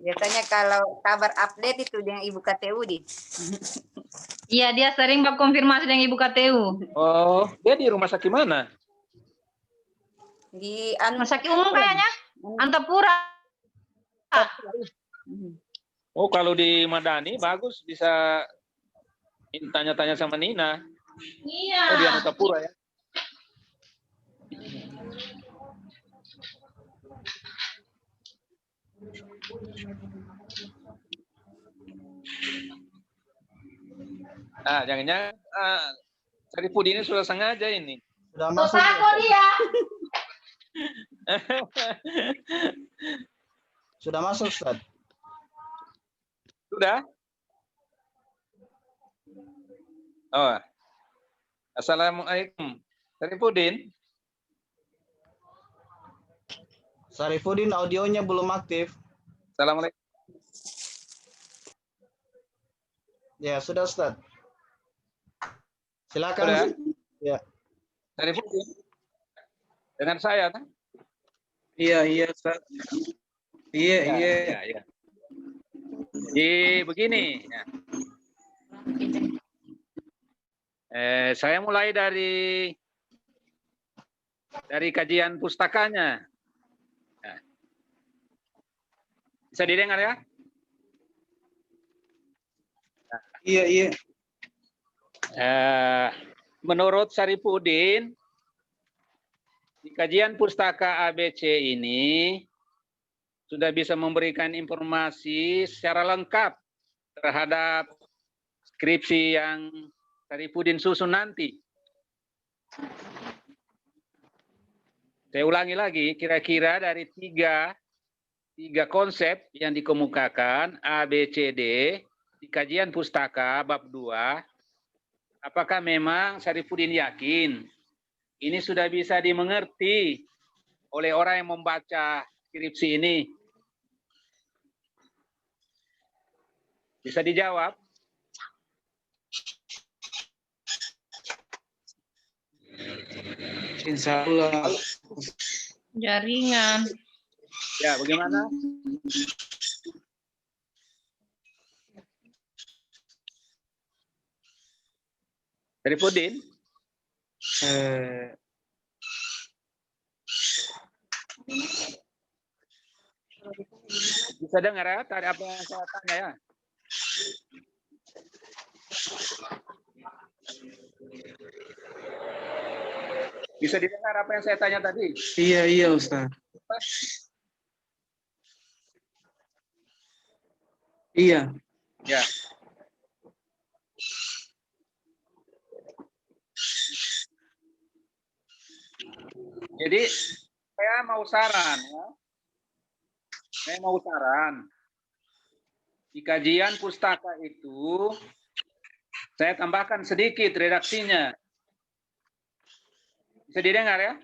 Biasanya kalau kabar update itu dengan Ibu KTU di. Iya, dia sering berkonfirmasi dengan Ibu KTU. Oh, dia di rumah sakit mana? Di Rumah sakit umum kayaknya, Antapura. Oh, kalau di Madani bagus, bisa tanya-tanya sama Nina. Iya. Oh, di Antapura ya. Jangan-jangan Sarifudin ini sudah sengaja ini. Sudah masuk. Sosako dia. Sudah masuk Ustaz. Sudah? Oh. Assalamualaikum. Sarifudin. Sarifudin audionya belum aktif. Assalamualaikum. Ya, sudah Ustaz. Silakan. Sudah? Ya. Sarifudin. Dengan saya kan? Iya, Ustaz. Iya. Ya. Jadi begini. Ya. Saya mulai dari kajian pustakanya. Ya. Bisa didengar ya? Iya. Menurut Sarifudin, di kajian pustaka ABC ini sudah bisa memberikan informasi secara lengkap terhadap skripsi yang Sarifudin susun nanti. Saya ulangi lagi, kira-kira dari tiga konsep yang dikemukakan A, B, C, D di kajian pustaka bab 2, apakah memang Sarifudin yakin ini sudah bisa dimengerti oleh orang yang membaca skripsi ini? Bisa dijawab? Insya Allah. Jaringan. Ya, bagaimana? Sarifudin? Bisa dengar ya? Tadi apa yang saya tanya ya? Bisa didengar apa yang saya tanya tadi? Iya, Ustaz. Iya. Ya. Jadi saya mau saran ya. Di kajian pustaka itu saya tambahkan sedikit redaksinya. Bisa didengar ya?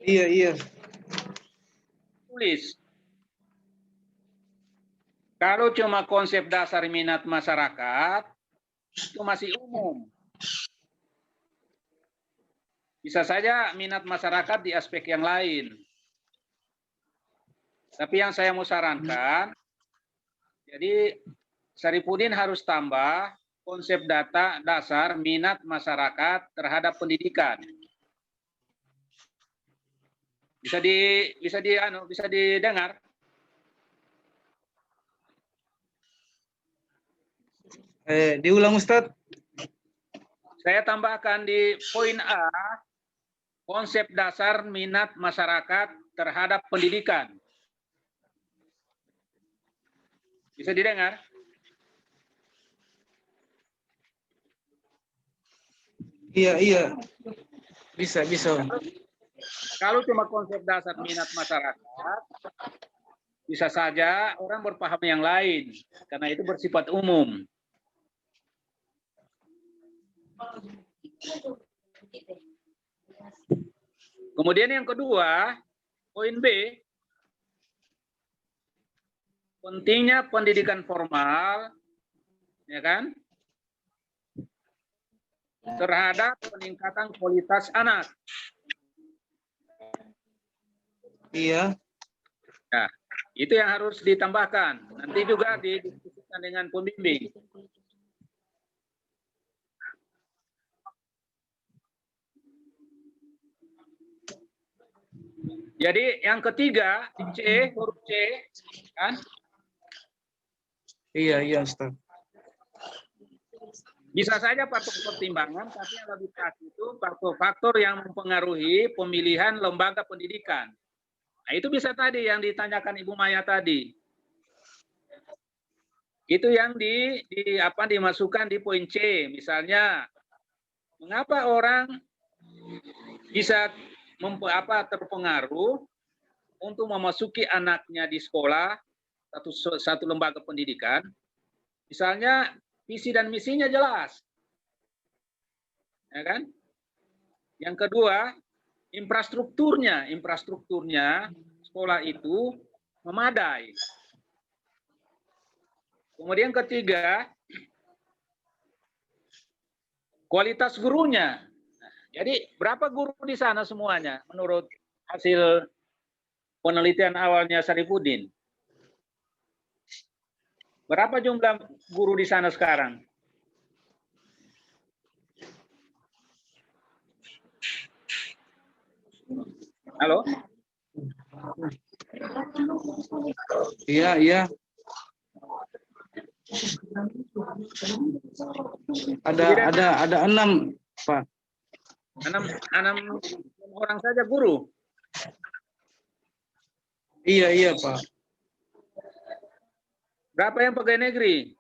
Iya. Tulis. Kalau cuma konsep dasar minat masyarakat, itu masih umum. Bisa saja minat masyarakat di aspek yang lain. Tapi yang saya mau sarankan, jadi Sarifudin harus tambah konsep data dasar minat masyarakat terhadap pendidikan. Bisa didengar? Diulang Ustadz. Saya tambahkan di poin A, konsep dasar minat masyarakat terhadap pendidikan. Bisa didengar? Iya, iya. Bisa. Kalau cuma konsep dasar minat masyarakat, bisa saja orang berpaham yang lain, karena itu bersifat umum. Kemudian yang kedua, poin B, pentingnya pendidikan formal, ya kan, terhadap peningkatan kualitas anak. Iya. Nah, itu yang harus ditambahkan. Nanti juga didiskusikan dengan pembimbing. Jadi yang ketiga, C, huruf C, kan? Iya, Ustaz. Bisa saja faktor pertimbangan, tapi yang lebih pas itu faktor-faktor yang mempengaruhi pemilihan lembaga pendidikan. Nah, itu bisa tadi yang ditanyakan Ibu Maya tadi. Itu yang dimasukkan di poin C. Misalnya, mengapa orang bisa terpengaruh untuk memasuki anaknya di sekolah satu lembaga pendidikan? Misalnya visi dan misinya jelas, ya kan? Yang kedua, infrastrukturnya sekolah itu memadai. Kemudian ketiga, kualitas gurunya. Jadi berapa guru di sana semuanya menurut hasil penelitian awalnya Sarifudin? Berapa jumlah guru di sana sekarang? Halo? Iya. Ada 6, Pak. 6 orang saja guru. Iya, Pak. Berapa yang pegawai negeri?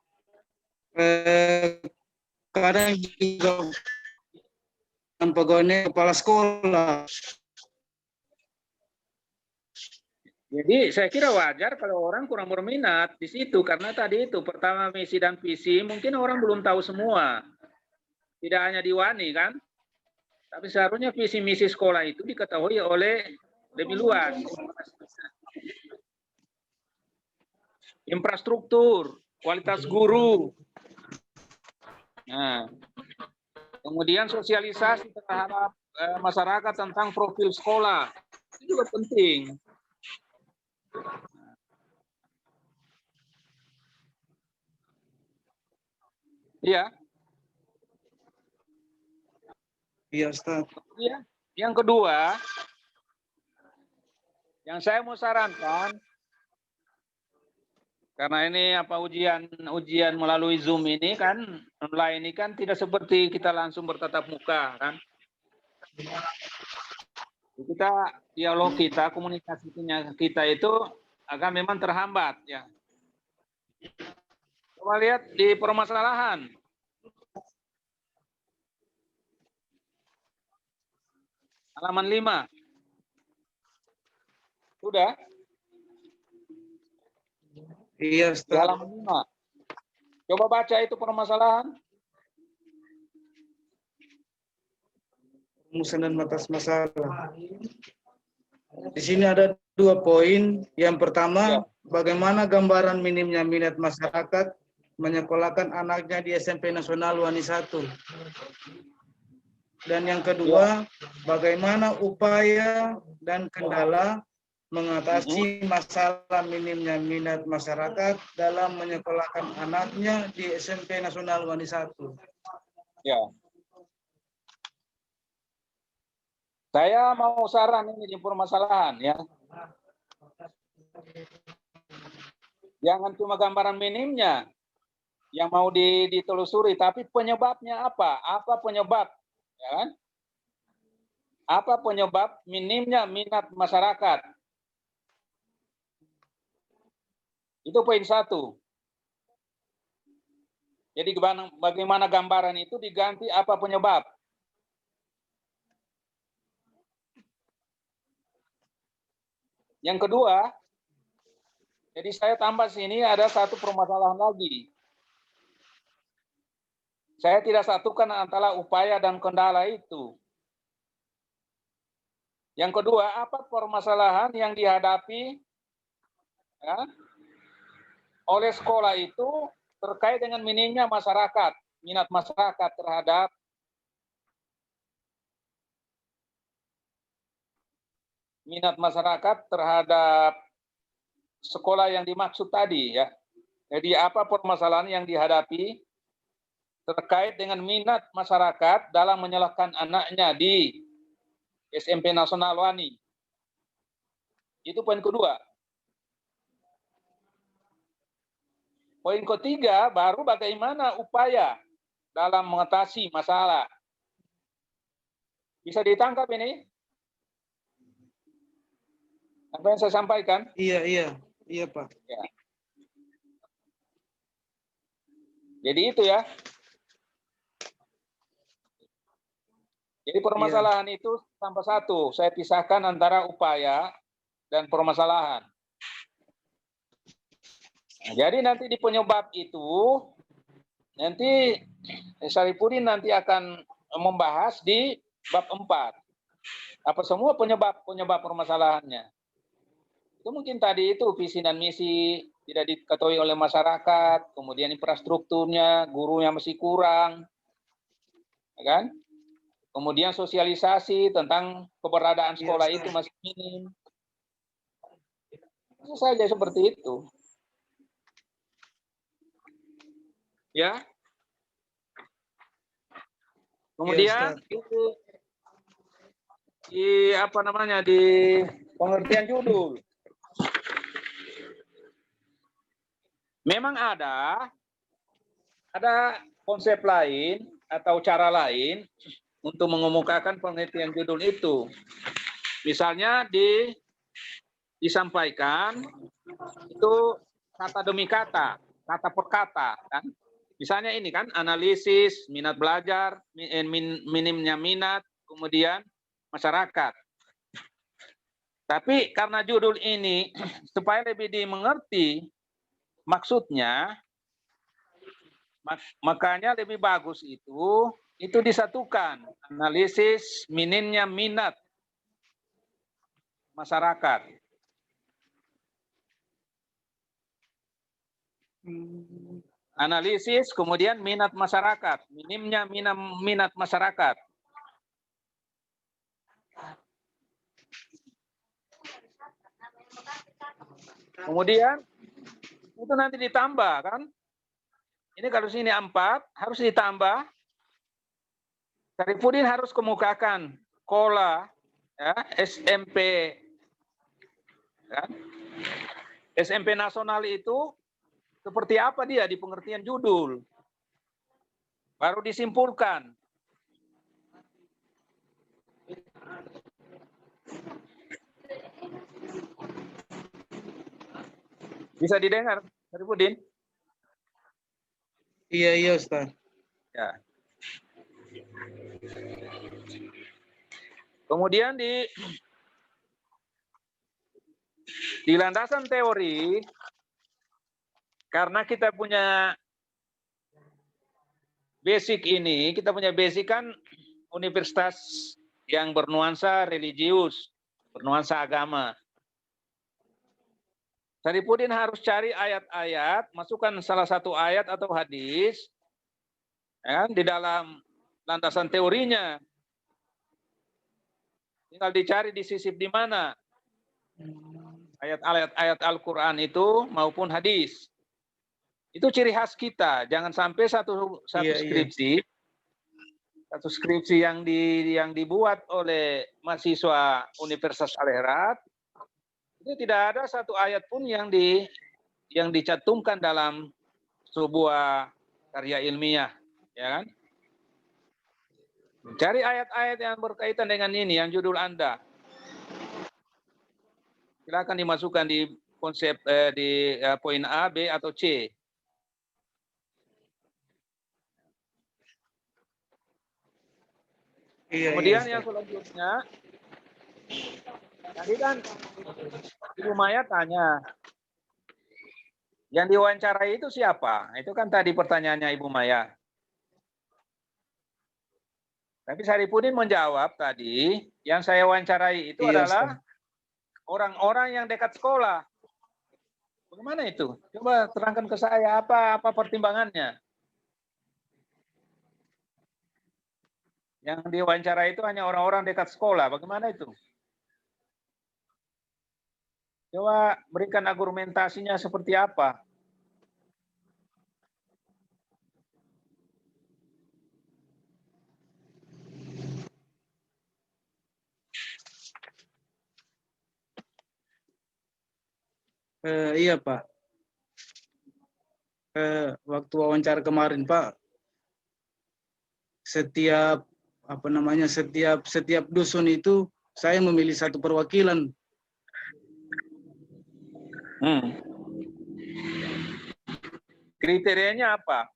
Kadang juga pegawai kepala sekolah. Jadi saya kira wajar kalau orang kurang berminat di situ, karena tadi itu pertama misi dan visi mungkin orang belum tahu semua. Tidak hanya di Wani kan, tapi seharusnya visi misi sekolah itu diketahui oleh lebih luas. Infrastruktur, kualitas guru. Nah, kemudian sosialisasi terhadap masyarakat tentang profil sekolah. Itu juga penting. Iya. Iya, Ustaz. Iya. Yang kedua, yang saya mau sarankan, karena ini ujian melalui Zoom ini kan, online ini kan tidak seperti kita langsung bertatap muka kan. Dialog kita, komunikasinya kita itu akan memang terhambat ya. Coba lihat di permasalahan. Halaman 5. Sudah? Iya, Ustaz. Halaman 5. Coba baca itu permasalahan. Rumusan dan batas masalah. Di sini ada 2 poin. Yang pertama, bagaimana gambaran minimnya minat masyarakat menyekolahkan anaknya di SMP Nasional Wani 1. Dan yang kedua, bagaimana upaya dan kendala mengatasi masalah minimnya minat masyarakat dalam menyekolahkan anaknya di SMP Nasional Wani 1. Ya. Saya mau saran ini di permasalahan ya. Jangan cuma gambaran minimnya yang mau ditelusuri, tapi penyebabnya apa? Apa penyebab? Ya kan? Apa penyebab minimnya minat masyarakat? Itu poin 1. Jadi bagaimana gambaran itu diganti apa penyebab? Yang kedua, jadi saya tambah sini ada satu permasalahan lagi. Saya tidak satukan antara upaya dan kendala itu. Yang kedua, apa permasalahan yang dihadapi ya, oleh sekolah itu terkait dengan minimnya masyarakat, minat masyarakat terhadap sekolah yang dimaksud tadi ya. Jadi apa permasalahan yang dihadapi terkait dengan minat masyarakat dalam menyalahkan anaknya di SMP Nasional Wani. Itu poin kedua. Poin ketiga, baru bagaimana upaya dalam mengatasi masalah. Bisa ditangkap ini? Apa yang saya sampaikan? Iya Pak. Ya. Jadi itu ya. Jadi permasalahan itu tambah satu. Saya pisahkan antara upaya dan permasalahan. Nah, jadi nanti di penyebab itu, nanti Sarifudin nanti akan membahas di bab 4. Apa semua penyebab permasalahannya. Itu mungkin tadi itu visi dan misi tidak diketahui oleh masyarakat, kemudian infrastrukturnya, gurunya masih kurang, ya kan? Kemudian sosialisasi tentang keberadaan sekolah itu masih minim. Itu saja seperti itu. Ya. Kemudian di apa namanya di pengertian judul. Memang ada konsep lain atau cara lain untuk mengemukakan pengertian judul itu. Misalnya disampaikan itu kata demi kata, kata per kata kan. Misalnya ini kan analisis minat belajar, minimnya minat, kemudian masyarakat. Tapi karena judul ini supaya lebih dimengerti maksudnya, makanya lebih bagus itu disatukan analisis minimnya minat masyarakat. Analisis kemudian minat masyarakat, minimnya minat masyarakat. Kemudian itu nanti ditambah kan? Ini kalau sini 4 harus ditambah. Sarifudin harus kemukakan sekolah ya, SMP kan? SMP nasional itu seperti apa dia di pengertian judul. Baru disimpulkan. Bisa didengar, Sarifudin? Iya Ustaz. Ya. Kemudian di landasan teori, karena kita punya basic ini, kita punya basic kan universitas yang bernuansa religius, bernuansa agama. Sarifudin harus cari ayat-ayat, masukkan salah satu ayat atau hadis ya, di dalam landasan teorinya. Tinggal dicari disisip di mana ayat Al-Quran itu maupun hadis. Itu ciri khas kita. Jangan sampai satu skripsi, satu skripsi yang dibuat oleh mahasiswa Universitas Al-Azhar itu tidak ada satu ayat pun yang dicantumkan dalam sebuah karya ilmiah, ya kan? Cari ayat-ayat yang berkaitan dengan ini, yang judul Anda. Silakan dimasukkan di konsep di poin A, B atau C. Iya, Kemudian iya, yang Ustaz. selanjutnya, tadi kan Ibu Maya tanya, yang diwawancarai itu siapa? Itu kan tadi pertanyaannya Ibu Maya. Tapi Saripudin menjawab tadi, yang saya wawancarai itu Iya, adalah Ustaz. orang-orang yang dekat sekolah. Bagaimana itu? Coba terangkan ke saya apa pertimbangannya. Yang diwawancara itu hanya orang-orang dekat sekolah. Bagaimana itu? Coba berikan argumentasinya seperti apa? Iya, Pak. Waktu wawancara kemarin, Pak, setiap setiap dusun itu saya memilih satu perwakilan. Kriterianya apa?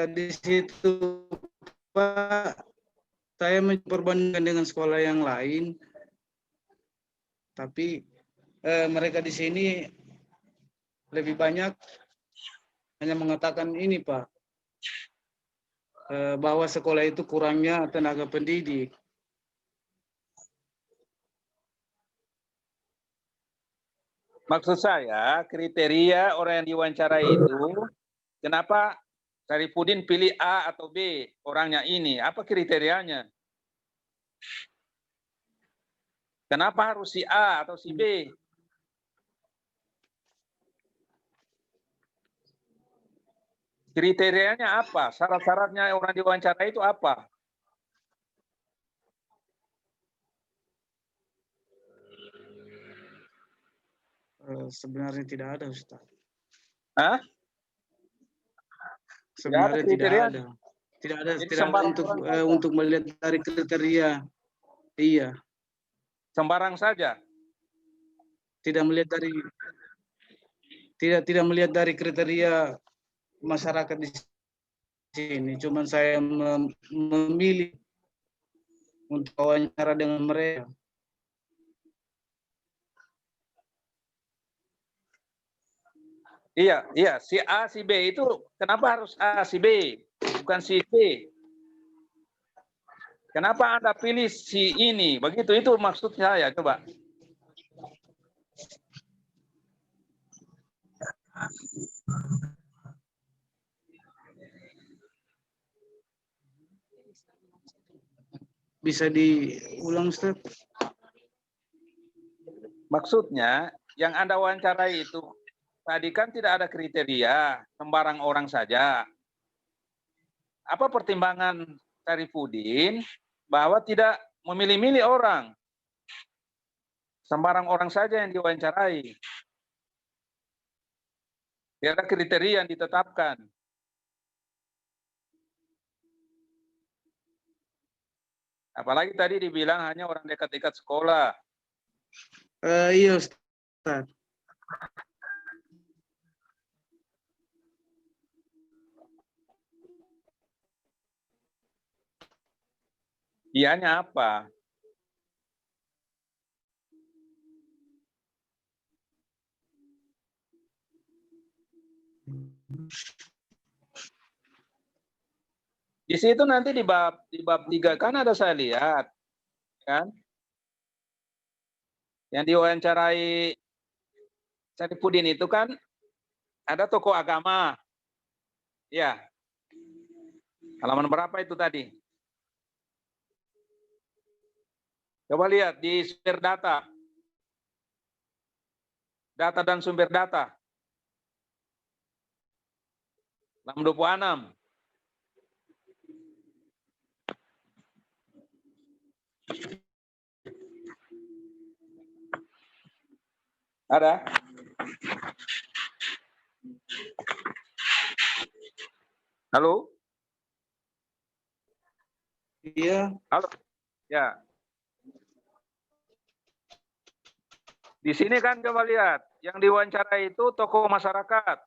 Di situ, Pak, saya memperbandingkan dengan sekolah yang lain, tapi mereka di sini lebih banyak hanya mengatakan ini, Pak, bahwa sekolah itu kurangnya tenaga pendidik. Maksud saya, kriteria orang yang diwawancarai itu, kenapa Saripudin pilih A atau B orangnya ini? Apa kriterianya? Kenapa harus si A atau si B? Kriterianya apa? Syarat-syaratnya orang diwawancara itu apa? Sebenarnya tidak ada, Ustaz. Hah? Sebenarnya tidak kriteria. ada. Tidak ada Jadi tidak ada untuk melihat dari kriteria. Iya. Sembarang saja. Tidak melihat dari kriteria masyarakat di sini. Cuman saya memilih untuk wawancara dengan mereka. Iya, si A, si B itu kenapa harus A, si B, bukan si C? Kenapa Anda pilih si ini? Begitu, itu maksud saya, coba. Bisa diulang, Ustaz? Maksudnya, yang Anda wawancarai itu, tadi kan tidak ada kriteria, sembarang orang saja. Apa pertimbangan Saripudin bahwa tidak memilih-milih orang? Sembarang orang saja yang diwawancarai. Tidak ada kriteria yang ditetapkan. Apalagi tadi dibilang hanya orang dekat-dekat sekolah. Iya, Ustaz. Ianya apa? Di situ nanti di bab 3 kan ada saya lihat, kan? Yang diwawancarai Saripudin itu kan ada tokoh agama. Ya. Halaman berapa itu tadi? Coba lihat di sumber data. Data dan sumber data. Halaman 26. Ada? Halo? Iya. Halo? Ya. Di sini kan coba lihat, yang diwawancara itu tokoh masyarakat.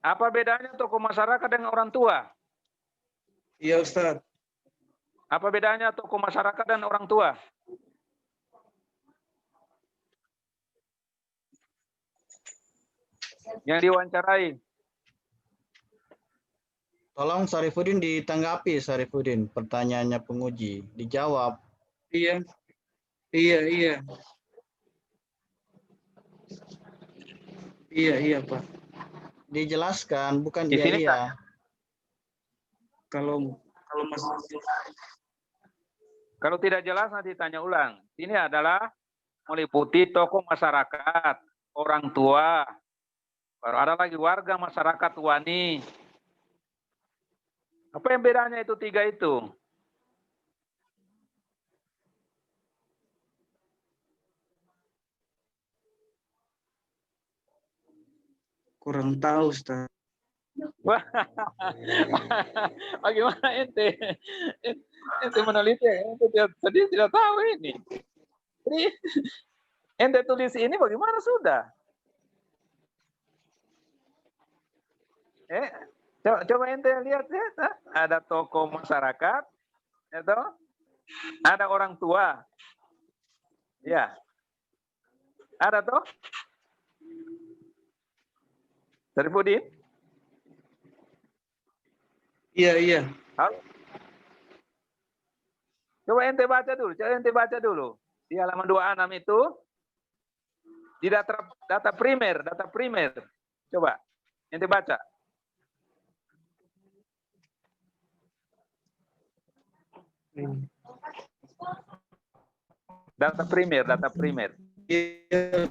Apa bedanya tokoh masyarakat dengan orang tua? Iya Ustaz. Apa bedanya tokoh masyarakat dan orang tua? Yang diwawancarai. Tolong Sarifudin ditanggapi, Sarifudin. Pertanyaannya penguji. Dijawab. Iya. Iya, iya. Iya, iya Pak. Dijelaskan, bukan Di sini iya. Kalau masih Kalau tidak jelas nanti tanya ulang. Ini adalah meliputi tokoh masyarakat, orang tua, baru ada lagi warga masyarakat wani. Apa yang bedanya itu tiga itu? kurang tahu Ustaz. Wah, bagaimana ente? Ente meneliti, ente tidak tahu ini. Jadi, ente tulis ini bagaimana sudah? Coba ente lihat ya, ada tokoh masyarakat, itu, ada orang tua, ya, ada toh? Sarifudin? Iya, iya. Halo? Coba ente baca dulu. Di halaman 26 itu, di data primer. Coba, ente baca. Data primer. Iya.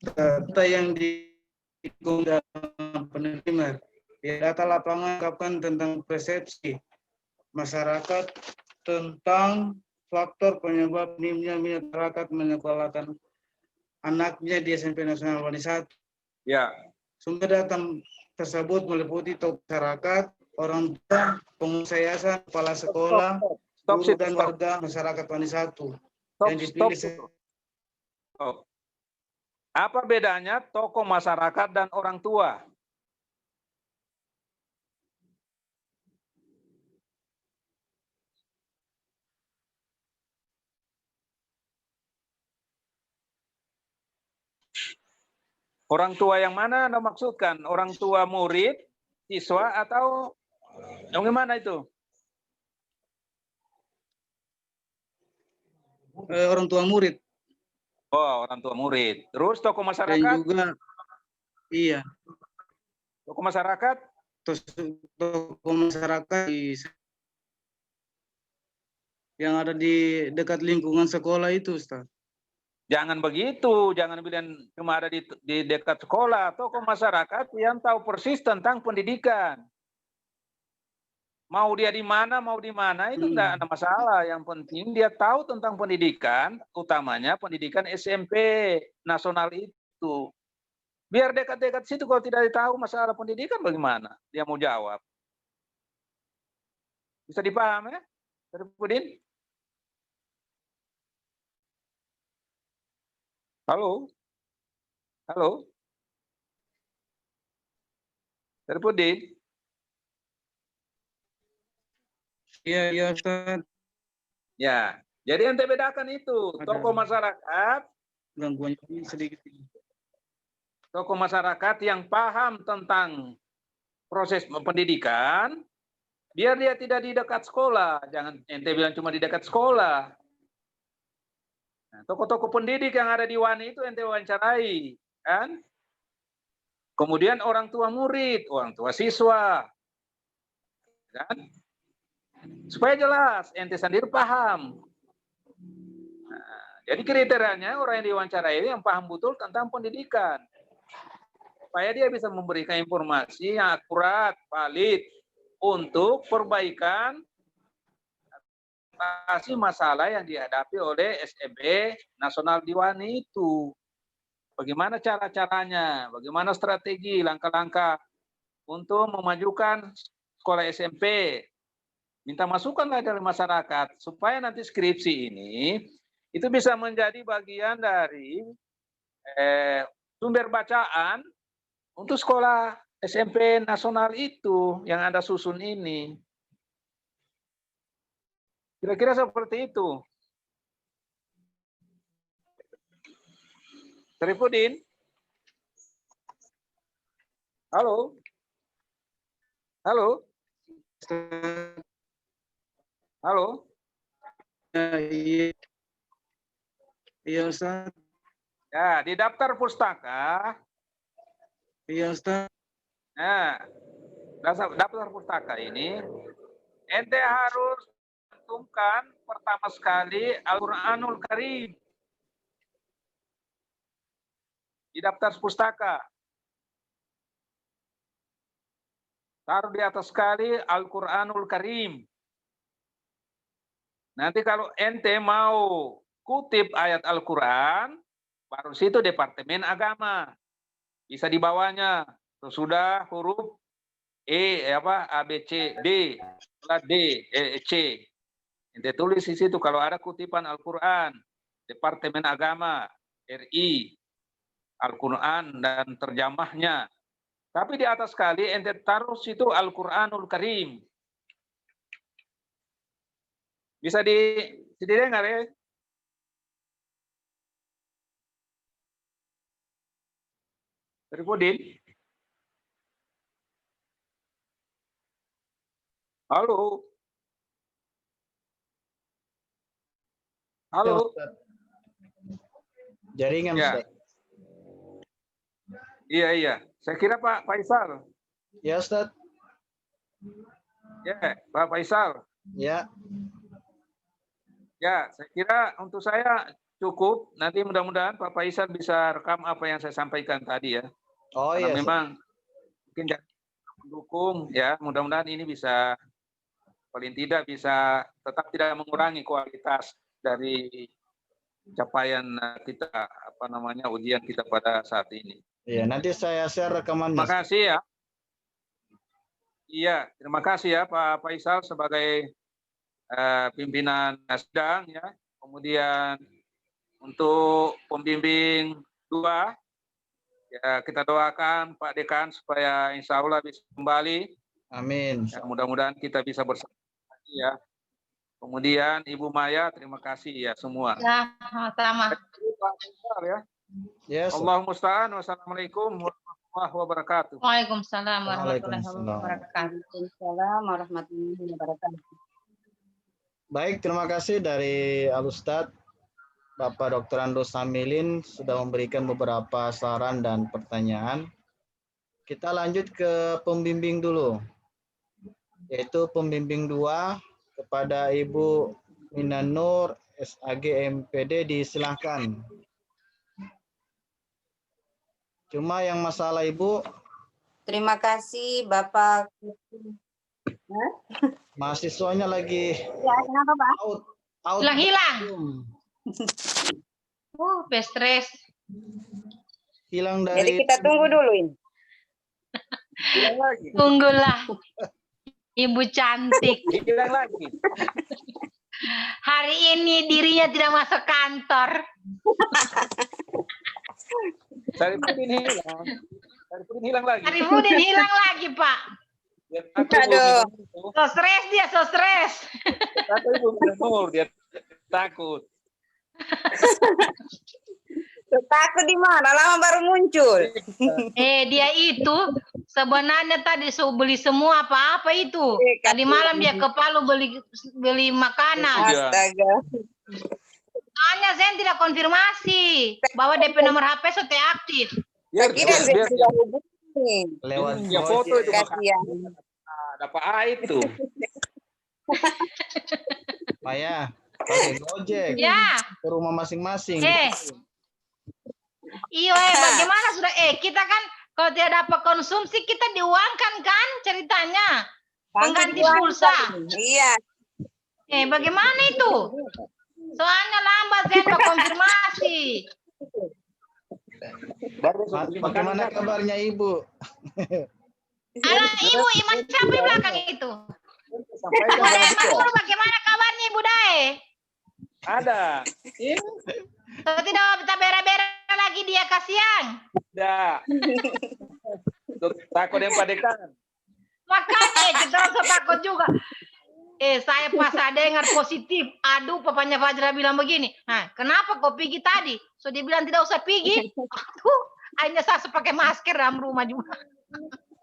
Data yang didukung dalam penerima. Data lapangan mengungkapkan tentang persepsi masyarakat tentang faktor penyebab minimnya masyarakat menyekolahkan anaknya di SMP Nasional Wani 1. Ya. Sumber data tersebut meliputi tokoh masyarakat, orang tua, pengusaha yayasan, kepala sekolah, guru dan warga masyarakat Wani 1 yang dipilih. Apa bedanya tokoh masyarakat dan orang tua? Orang tua yang mana Anda maksudkan? Orang tua murid, siswa, atau yang gimana itu? Orang tua murid. Oh, orang tua murid. Terus tokoh masyarakat? Dan juga, iya. Tokoh masyarakat? Tokoh masyarakat yang ada di dekat lingkungan sekolah itu, Ustaz. Jangan begitu, jangan bilang cuma ada di dekat sekolah. Tokoh masyarakat yang tahu persis tentang pendidikan. Mau dia di mana itu enggak ada masalah. Yang penting dia tahu tentang pendidikan, utamanya pendidikan SMP nasional itu. Biar dekat-dekat situ, kalau tidak tahu masalah pendidikan bagaimana dia mau jawab. Bisa dipahami ya, Sarifudin? Halo? Halo? Sarifudin? Iya, iya, Ustaz. Ya, jadi ente bedakan itu. Tokoh masyarakat, gangguannya sedikit. Tokoh masyarakat yang paham tentang proses pendidikan, biar dia tidak di dekat sekolah. Jangan ente bilang cuma di dekat sekolah. Nah, tokoh-tokoh pendidik yang ada di Wani itu ente wawancarai, kan? Kemudian orang tua murid, orang tua siswa, kan? Supaya jelas, ente sendiri paham. Nah, jadi kriterianya orang yang diwawancarai yang paham betul tentang pendidikan, supaya dia bisa memberikan informasi yang akurat, valid untuk perbaikan atasi masalah yang dihadapi oleh SMP Nasional di Wani itu. Bagaimana cara-caranya, bagaimana strategi, langkah-langkah untuk memajukan sekolah SMP. Minta masukanlah dari masyarakat supaya nanti skripsi ini itu bisa menjadi bagian dari sumber bacaan untuk sekolah SMP nasional itu yang Anda susun ini. Kira-kira seperti itu. Sarifudin? Halo? Halo? Halo? Iya, iya Ustaz. Ya, di daftar pustaka. Iya Ustaz. Nah, daftar pustaka ini, ente harus cantumkan pertama sekali Al-Quranul Karim di daftar pustaka. Taruh di atas sekali Al-Quranul Karim. Nanti kalau ente mau kutip ayat Al-Quran, baru situ Departemen Agama. Bisa di bawahnya. Sudah huruf A, B, C, D, D, C. Ente tulis di situ kalau ada kutipan Al-Quran, Departemen Agama, RI, Al-Quran dan terjemahnya. Tapi di atas sekali ente taruh situ Al-Quranul Karim. Bisa didengar ya? Sarifudin? Halo? Halo? Jaringan Ya. Ustaz. Iya. Saya kira Pak Faisal. Ya Ustaz. Ya, Pak Faisal. Ya. Ya, saya kira untuk saya cukup. Nanti mudah-mudahan Pak Faisal bisa rekam apa yang saya sampaikan tadi ya. Oh Karena iya. memang mungkin mendukung ya. Mudah-mudahan ini bisa paling tidak bisa tetap tidak mengurangi kualitas dari capaian kita ujian kita pada saat ini. Iya, nanti saya share rekamannya. Terima kasih ya. Iya, terima kasih ya Pak Faisal sebagai pimpinan sidang ya. Kemudian untuk pembimbing 2 ya kita doakan Pak Dekan supaya insya Allah bisa kembali. Amin. Ya, mudah-mudahan kita bisa bersama ya. Kemudian Ibu Maya, terima kasih ya semua. Ya, sama. Ya. Yes. Allahumma musta'an. Wassalamualaikum warahmatullahi wabarakatuh. Waalaikumsalam warahmatullahi Waalaikumsalam. wabarakatuh. Waalaikumsalam warahmatullahi wabarakatuh. Baik, terima kasih dari Al-Ustadz Bapak Dr. Andrus Samilin sudah memberikan beberapa saran dan pertanyaan. Kita lanjut ke pembimbing dulu, yaitu pembimbing 2 kepada Ibu Minanur SAG MPD, disilahkan. Cuma yang masalah Ibu, Terima kasih Bapak. mahasiswanya lagi Ya, kenapa Pak? out. Hilang. Stres. Hilang Jadi dari kita tunggu dulu ini. Hilang lagi. Tunggulah. Ibu cantik. Hilang lagi. Hari ini dirinya tidak masuk kantor. Sarifudin hilang. Sarifudin hilang lagi. Sarifudin hilang lagi, Pak. Dia takut Aduh. So stres dia, so stres. Ibu Minanur, dia takut. Takut di mana? Lama baru muncul. Dia itu sebenarnya tadi beli semua apa-apa itu. Tadi malam dia ke Palu beli makanan. Astaga. Soalnya saya tidak konfirmasi bahwa DP nomor HP sudah aktif. Biar, Kira biar, sudah hubungi. lewat dia foto itu Kasihan. dapat A itu. Maya, pakai Gojek Ya. ke rumah masing-masing. Iya, bagaimana sudah kita kan kalau tidak dapat konsumsi kita diuangkan kan ceritanya. Pengganti pulsa. Iya. Bagaimana itu? Soalnya lambat saya mau konfirmasi. Bagaimana kabarnya Ibu? Alah, Ibu Iman siapa di belakang itu? Sampaikan Ibu Dae sama dia. Makmur, bagaimana kabarnya Ibu Dae? Ada. Tidak bisa bera-bera lagi dia kasihan. Tidak. Takut yang padekan. Makanya kita rasa takut juga. Saya pas dengar positif. Aduh, papanya Fajra bilang begini. Nah, kenapa kau pergi tadi? So dia bilang tidak usah pergi. Aduh, akhirnya saya pakai masker dalam rumah juga.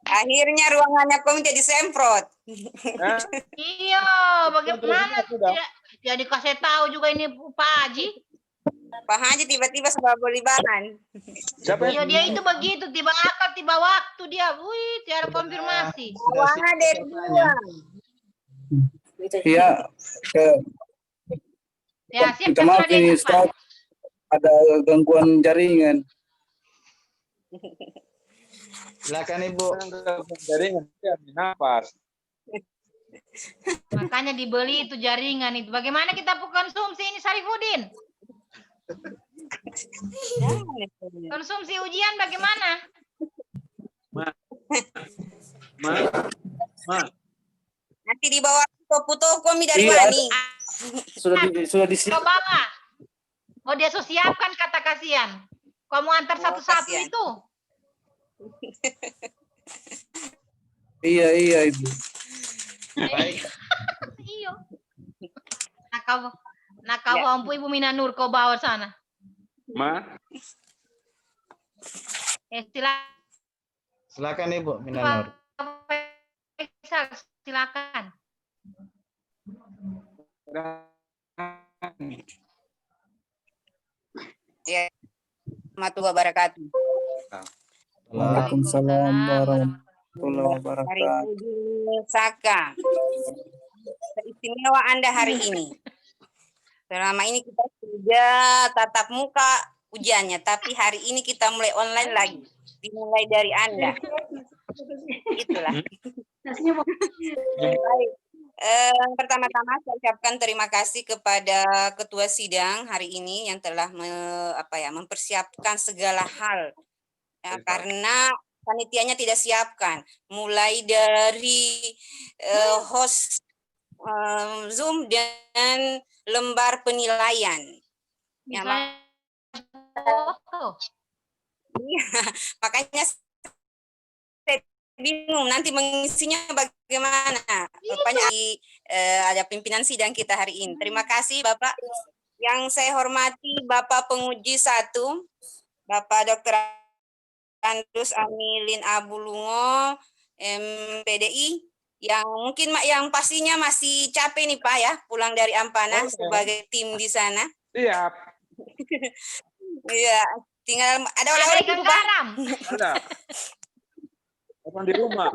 Akhirnya ruangannya komite disemprot. Iya, bagaimana? Ya dikasih tahu juga ini Pak Haji. Pak Haji tiba-tiba sebab beli bahan. Siapa Iya, dia itu begitu. Tiba akal, tiba waktu dia. Wih, tiada konfirmasi. Ruangan dari dua. Iya, Ya, siap minta maaf ini Ustaz, ada gangguan jaringan. Silakan Ibu. Jaringan, nafas. Makanya dibeli itu jaringan itu. Bagaimana kita konsumsi ini Sarifudin? Konsumsi ujian bagaimana? Ma. Nanti dibawa toko dari Iya. Wani. Sudah disiap. Kau bawa. Oh, dia sudah siapkan kata kasihan. Kau mau antar satu-satu kasihan. itu? Iya Ibu. Iya. Nah kau ampu Ibu Minanur kau bawa sana. Ma. Silakan Ibu Minanur. Silakan. Ya. Warahmatullahi wabarakatuh. Waalaikumsalam warahmatullahi wabarakatuh. Sarifudin Saka. Istimewa Anda hari ini. Selama ini kita sudah tatap muka ujiannya, tapi hari ini kita mulai online lagi. Dimulai dari Anda. Itulah. Baik. Pertama-tama saya ucapkan terima kasih kepada Ketua Sidang hari ini yang telah mempersiapkan segala hal. Ya, karena panitianya tidak siapkan. Mulai dari host Zoom dan lembar penilaian. Ya, makanya saya bingung nanti mengisinya bagaimana. Rupanya ada pimpinan sidang kita hari ini. Terima kasih Bapak. Yang saya hormati Bapak Penguji 1, Bapak Dr. Andrus Amilin Abulungo, MPDI, yang mungkin yang pastinya masih capek nih Pak ya, pulang dari Ampana sebagai tim di sana. Siap. Iya, tinggal ada oleh-oleh itu Pak. Ada. Orang di rumah.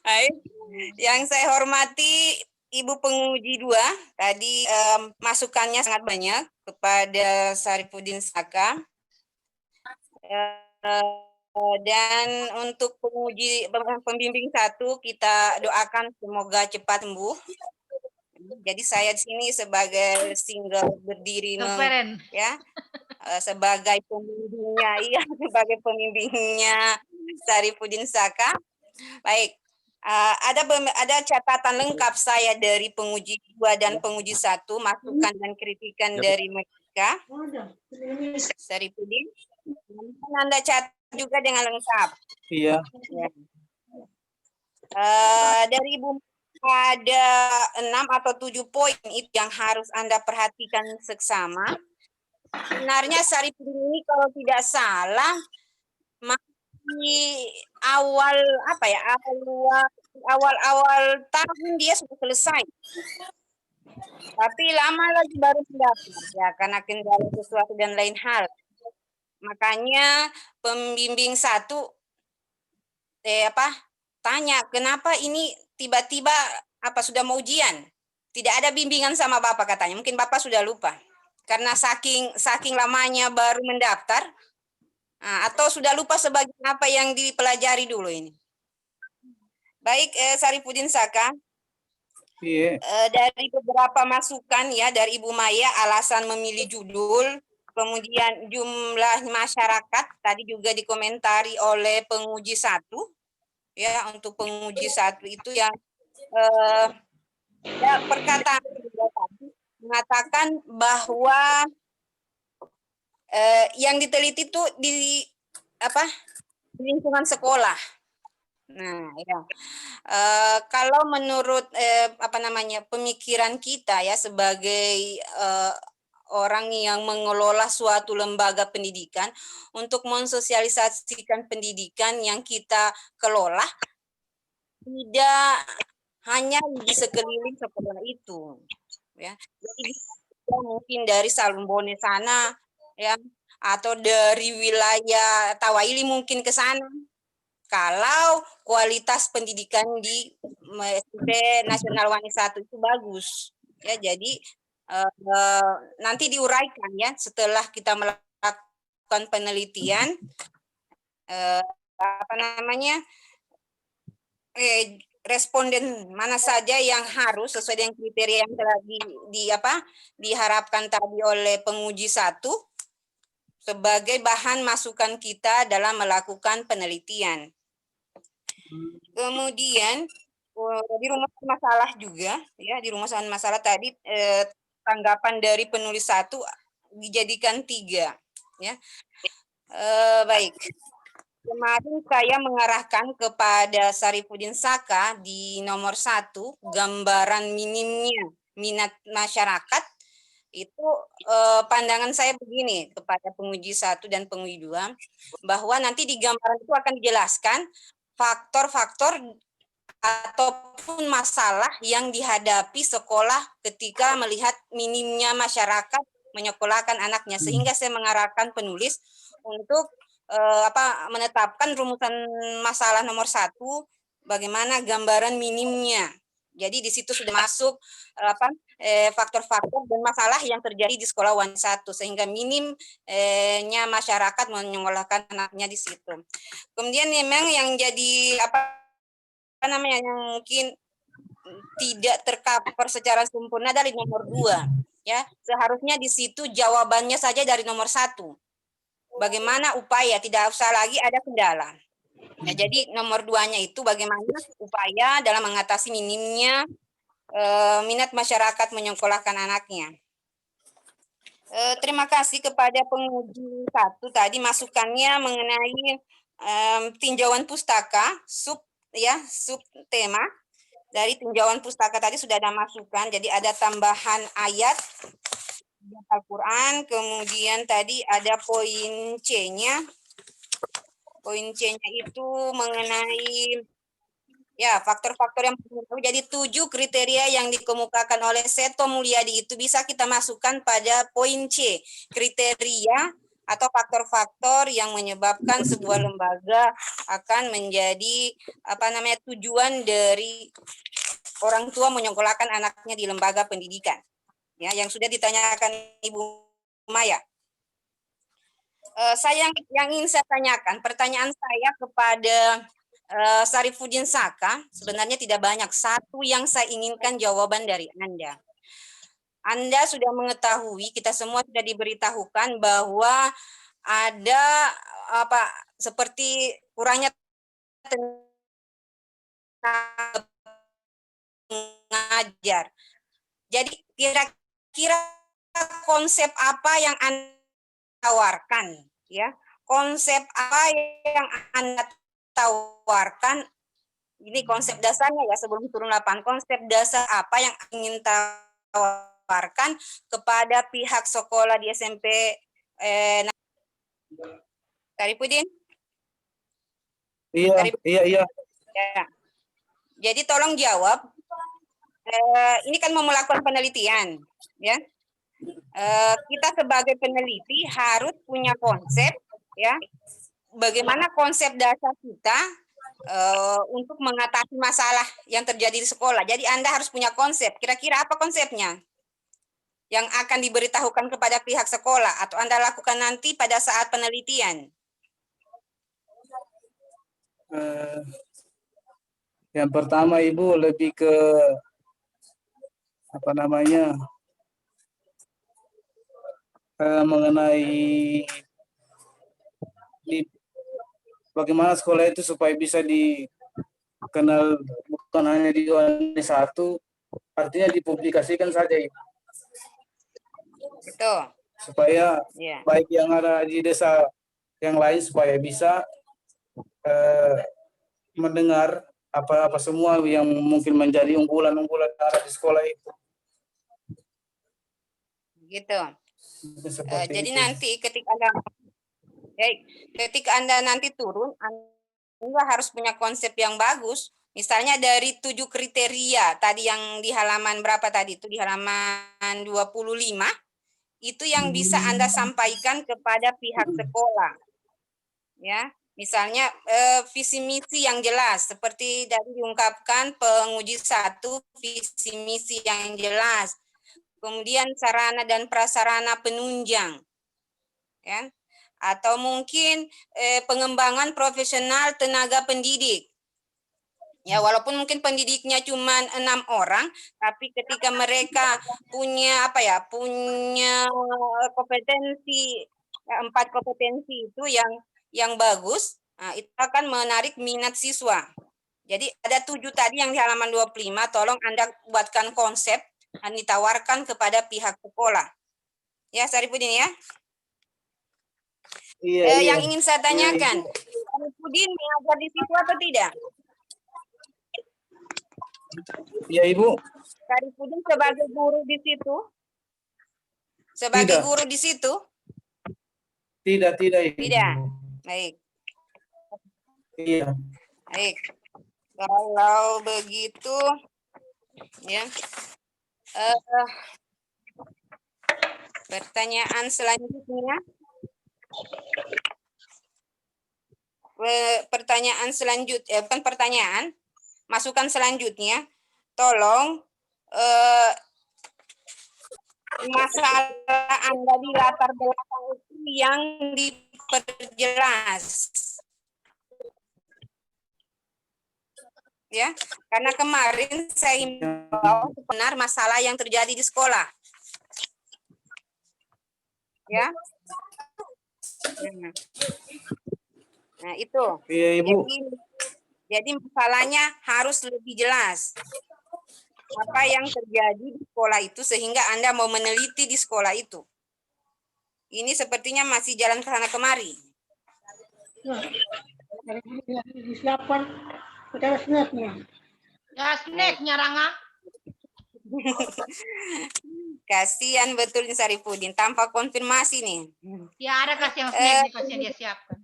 Baik. Yang saya hormati Ibu Penguji 2, tadi masukannya sangat banyak kepada Sarifudin Saka. Dan untuk pembimbing 1 kita doakan semoga cepat sembuh. Jadi saya di sini sebagai single berdiri sebagai pembimbingnya, sebagai pembimbingnya Sarifudin Saka. Baik. Ada catatan lengkap saya dari penguji 2 dan penguji 1, masukan dan kritikan dari mereka. Sarifudin, Anda catat juga dengan lengkap. Iya. Dari Ibu ada 6 atau 7 poin itu yang harus Anda perhatikan seksama. Sebenarnya Sarifudin ini kalau tidak salah masih awal tahun dia sudah selesai. Tapi lama lagi baru mendaftar ya karena kendala sesuatu dan lain hal. Makanya pembimbing 1 tanya kenapa ini tiba-tiba sudah mau ujian. Tidak ada bimbingan sama Bapak katanya. Mungkin Bapak sudah lupa. Karena saking lamanya baru mendaftar. Atau sudah lupa sebagian apa yang dipelajari dulu ini. Baik, Sarifudin Saka. Iya. Dari beberapa masukan ya dari Ibu Maya alasan memilih judul, kemudian jumlah masyarakat tadi juga dikomentari oleh penguji 1. Ya, untuk penguji 1 itu yang perkataan mengatakan bahwa yang diteliti itu di apa? Di lingkungan sekolah. Nah, ya. Kalau menurut pemikiran kita ya sebagai orang yang mengelola suatu lembaga pendidikan untuk mensosialisasikan pendidikan yang kita kelola tidak hanya di sekeliling sekolah itu, ya. Jadi mungkin dari Salumbone sana, ya, atau dari wilayah Tawaili mungkin ke sana. Kalau kualitas pendidikan di SMP Nasional Wanita 1 itu bagus, ya. Jadi nanti diuraikan ya setelah kita melakukan penelitian responden mana saja yang harus sesuai dengan kriteria yang telah diharapkan tadi oleh penguji 1 sebagai bahan masukan kita dalam melakukan penelitian. Kemudian di rumusan masalah juga ya, di rumusan masalah tadi tanggapan dari penulis 1 dijadikan 3 ya. Baik. Kemarin saya mengarahkan kepada Sarifudin Saka di nomor 1 gambaran minimnya minat masyarakat itu pandangan saya begini kepada penguji 1 dan penguji 2 bahwa nanti di gambaran itu akan dijelaskan faktor-faktor ataupun masalah yang dihadapi sekolah ketika melihat minimnya masyarakat menyekolahkan anaknya, sehingga saya mengarahkan penulis untuk menetapkan rumusan masalah nomor 1 bagaimana gambaran minimnya. Jadi di situ sudah masuk faktor-faktor dan masalah yang terjadi di sekolah wanita 1 sehingga minimnya masyarakat menyekolahkan anaknya di situ. Kemudian memang yang jadi yang mungkin tidak tercover secara sempurna dari nomor 2 ya. Seharusnya di situ jawabannya saja dari nomor 1. Bagaimana upaya, tidak usah lagi ada kendala. Ya, jadi nomor 2-nya itu bagaimana upaya dalam mengatasi minimnya minat masyarakat menyekolahkan anaknya. Terima kasih kepada penguji 1 tadi masukannya mengenai tinjauan pustaka sub tema. Dari tinjauan pustaka tadi sudah ada masukan, jadi ada tambahan ayat Al-Quran, kemudian tadi ada poin C-nya. Poin C-nya itu mengenai ya faktor-faktor yang jadi 7 kriteria yang dikemukakan oleh Seto Mulyadi itu bisa kita masukkan pada poin C, kriteria atau faktor-faktor yang menyebabkan sebuah lembaga akan menjadi tujuan dari orang tua menyekolahkan anaknya di lembaga pendidikan. Ya, yang sudah ditanyakan Ibu Maya. Yang ingin saya tanyakan, pertanyaan saya kepada Sarifudin Saka sebenarnya tidak banyak. Satu yang saya inginkan jawaban dari Anda. Anda sudah mengetahui, kita semua sudah diberitahukan bahwa ada seperti kurangnya mengajar. Jadi kira-kira konsep apa yang Anda tawarkan, ya? Konsep apa yang Anda tawarkan? Ini konsep dasarnya ya sebelum turun lapangan. Konsep dasar apa yang ingin tawarkan kepada pihak sekolah di SMP Sarifudin? Iya. Ya. Jadi tolong jawab. Ini kan mau melakukan penelitian, ya. Kita sebagai peneliti harus punya konsep, ya. Bagaimana konsep dasar kita untuk mengatasi masalah yang terjadi di sekolah. Jadi Anda harus punya konsep. Kira-kira apa konsepnya yang akan diberitahukan kepada pihak sekolah atau Anda lakukan nanti pada saat penelitian? Yang pertama Ibu lebih ke mengenai bagaimana sekolah itu supaya bisa dikenal bukan hanya di Wanita 1, artinya dipublikasikan saja. Betul. supaya Ya. baik yang ada di desa yang lain supaya bisa mendengar apa-apa semua yang mungkin menjadi unggulan-unggulan yang ada di sekolah itu. Gitu. Seperti Jadi itu. nanti ketika Anda nanti turun, Anda harus punya konsep yang bagus. Misalnya dari 7 kriteria tadi yang di halaman berapa tadi itu, di halaman 25, itu yang bisa Anda sampaikan kepada pihak sekolah. Ya, misalnya visi misi yang jelas seperti tadi diungkapkan penguji 1, visi misi yang jelas. Kemudian sarana dan prasarana penunjang. Ya. Atau mungkin pengembangan profesional tenaga pendidik. Ya, walaupun mungkin pendidiknya cuma 6 orang, tapi ketika mereka punya punya kompetensi 4 kompetensi itu yang bagus, nah, itu akan menarik minat siswa. Jadi ada 7 tadi yang di halaman 25, tolong Anda buatkan konsep dan ditawarkan kepada pihak sekolah. Ya, Sarifudin ya. Iya, Yang ingin saya tanyakan, Sarifudin mengajar di situ atau tidak? Iya, Ibu. Sarifudin sebagai guru di situ? Sebagai Tidak. guru di situ? Tidak, Ibu. Tidak. Baik. Iya. Baik. Kalau begitu, ya. Pertanyaan selanjutnya. Bukan pertanyaan, masukan selanjutnya, tolong masalah Anda di latar belakang itu yang diperjelas. Ya, karena kemarin saya himbau benar masalah yang terjadi di sekolah. Ya. Nah, itu. Iya, Ibu. Jadi masalahnya harus lebih jelas. Apa yang terjadi di sekolah itu sehingga Anda mau meneliti di sekolah itu. Ini sepertinya masih jalan ke sana kemari. Disiapkan kita snacknya. Ya, snacknya Ranga. Kasihan betul nih Sarifudin, tanpa konfirmasi nih. Ya, ada kasih yang snack kasih yang dia siapkan.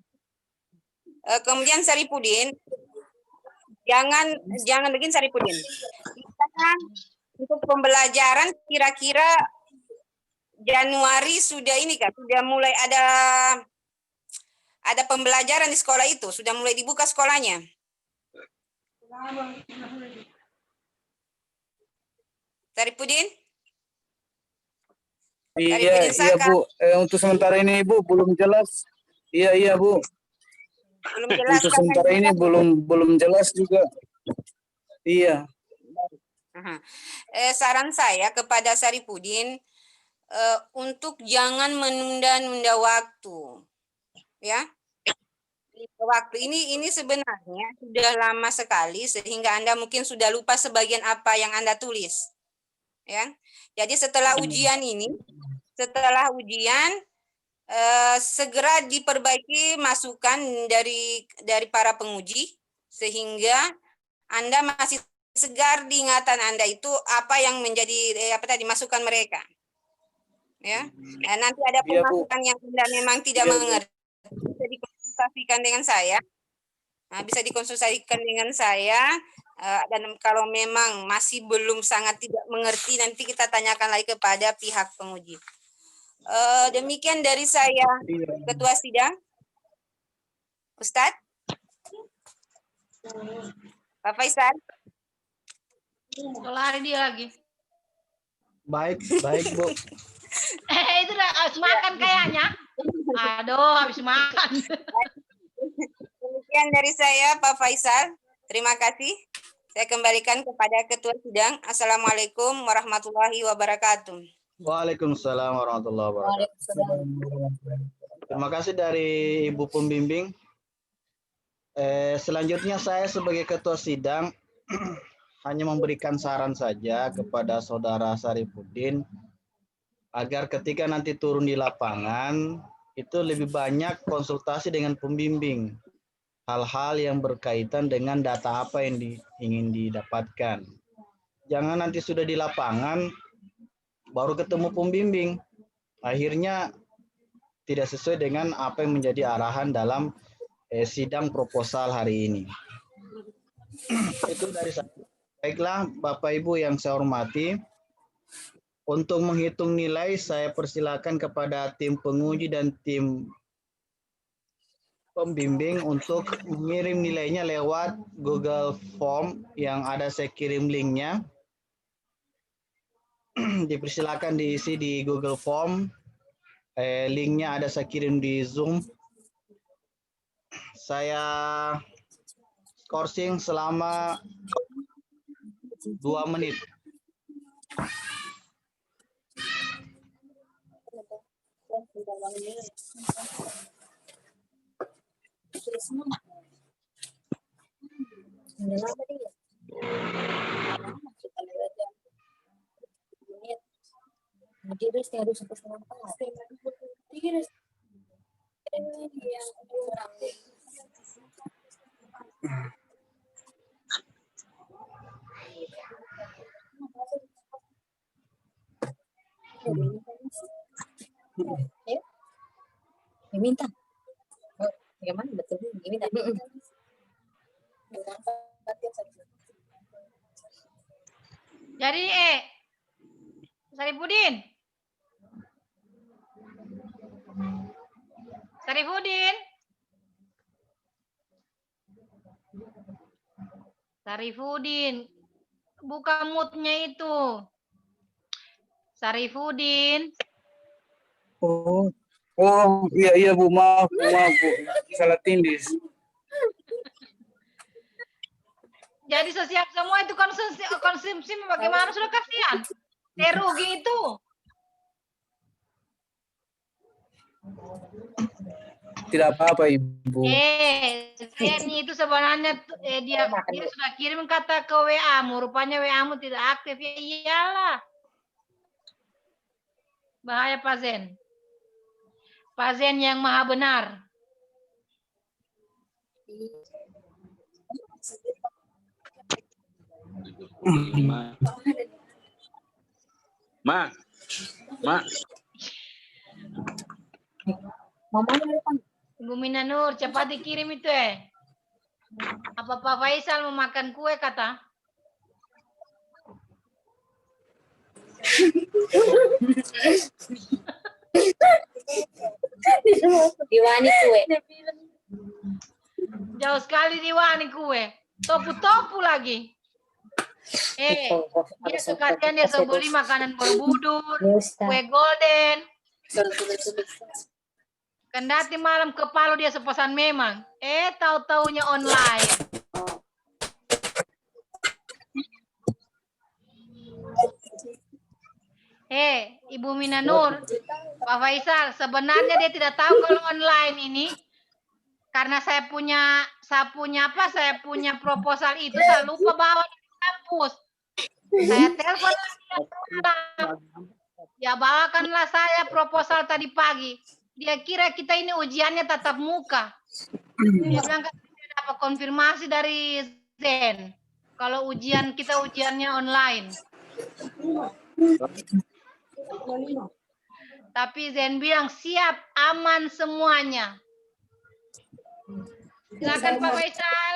Kemudian Sarifudin, jangan begini Sarifudin. Untuk pembelajaran kira-kira Januari sudah ini kan, sudah mulai ada pembelajaran di sekolah itu, sudah mulai dibuka sekolahnya. Sarifudin? Iya, Bu. Untuk sementara ini, Bu, belum jelas. Iya, Bu. Belum jelas. Untuk sementara ini belum jelas juga. Iya. Saran saya kepada Sarifudin untuk jangan menunda-nunda waktu. Ya. Waktu ini sebenarnya sudah lama sekali sehingga Anda mungkin sudah lupa sebagian apa yang Anda tulis. Ya. Jadi setelah ujian segera diperbaiki masukan dari para penguji sehingga Anda masih segar di ingatan Anda itu apa yang menjadi masukan mereka. Ya. Nah, nanti ada pemasukan yang Anda memang tidak mengerti, bisa dikonsultasikan dengan saya. Dan kalau memang masih belum sangat tidak mengerti, nanti kita tanyakan lagi kepada pihak penguji. Demikian dari saya, Ketua Sidang. Ustadz? Pak Faisal? Lari dia lagi. Baik, Bu. Itu udah habis makan kayaknya. Aduh, habis makan. Demikian dari saya, Pak Faisal. Terima kasih. Saya kembalikan kepada Ketua Sidang. Assalamualaikum warahmatullahi wabarakatuh. Waalaikumsalam warahmatullahi wabarakatuh. Terima kasih dari Ibu Pembimbing. Selanjutnya saya sebagai Ketua Sidang hanya memberikan saran saja kepada Saudara Sarifudin agar ketika nanti turun di lapangan itu lebih banyak konsultasi dengan pembimbing hal-hal yang berkaitan dengan data apa yang ingin didapatkan. Jangan nanti sudah di lapangan baru ketemu pembimbing, akhirnya tidak sesuai dengan apa yang menjadi arahan dalam sidang proposal hari ini. Itu dari saya. Baiklah Bapak Ibu yang saya hormati, untuk menghitung nilai saya persilakan kepada tim penguji dan tim pembimbing untuk mengirim nilainya lewat Google Form yang ada saya kirim linknya. Dipersilakan diisi di Google Form. Linknya ada saya kirim di Zoom. Saya skorsing selama 2 menit. Minta. Oh, bagaimana betul minta. Jadi Sarifudin. Sarifudin. Sarifudin. Buka mute-nya itu. Sarifudin. Oh, iya Bu, maaf Bu, salah tindis. Jadi sesiap semua itu konsumsi bagaimana, sudah kasihan. Rugi itu. Tidak apa-apa Ibu. Ini itu sebenarnya dia sudah kirim kata ke WA-mu, rupanya WA-mu tidak aktif. Ya iyalah. Bahaya Pak Zen. Pak Zen yang maha benar. Ma. Ibu Minanur, cepat dikirim itu Apa Pak Faisal mau makan kue kata? Diwani kue. Jauh sekali diwani kue. Topu-topu lagi. Dia sekalian dia beli makanan Borobudur, kue golden. Kendati malam ke Palu dia sepesan memang. Tahu-taunya online. Ibu Minanur, Pak Faisal, sebenarnya dia tidak tahu kalau online ini. Karena saya punya proposal itu, saya lupa bawa di kampus. Saya telepon ya bawakanlah saya proposal tadi pagi. Dia kira kita ini ujiannya tatap muka. Dia bilang kita dapat konfirmasi dari Zen kalau kita ujiannya online. Tapi Zen bilang siap, aman semuanya. Silakan Pak Faisal.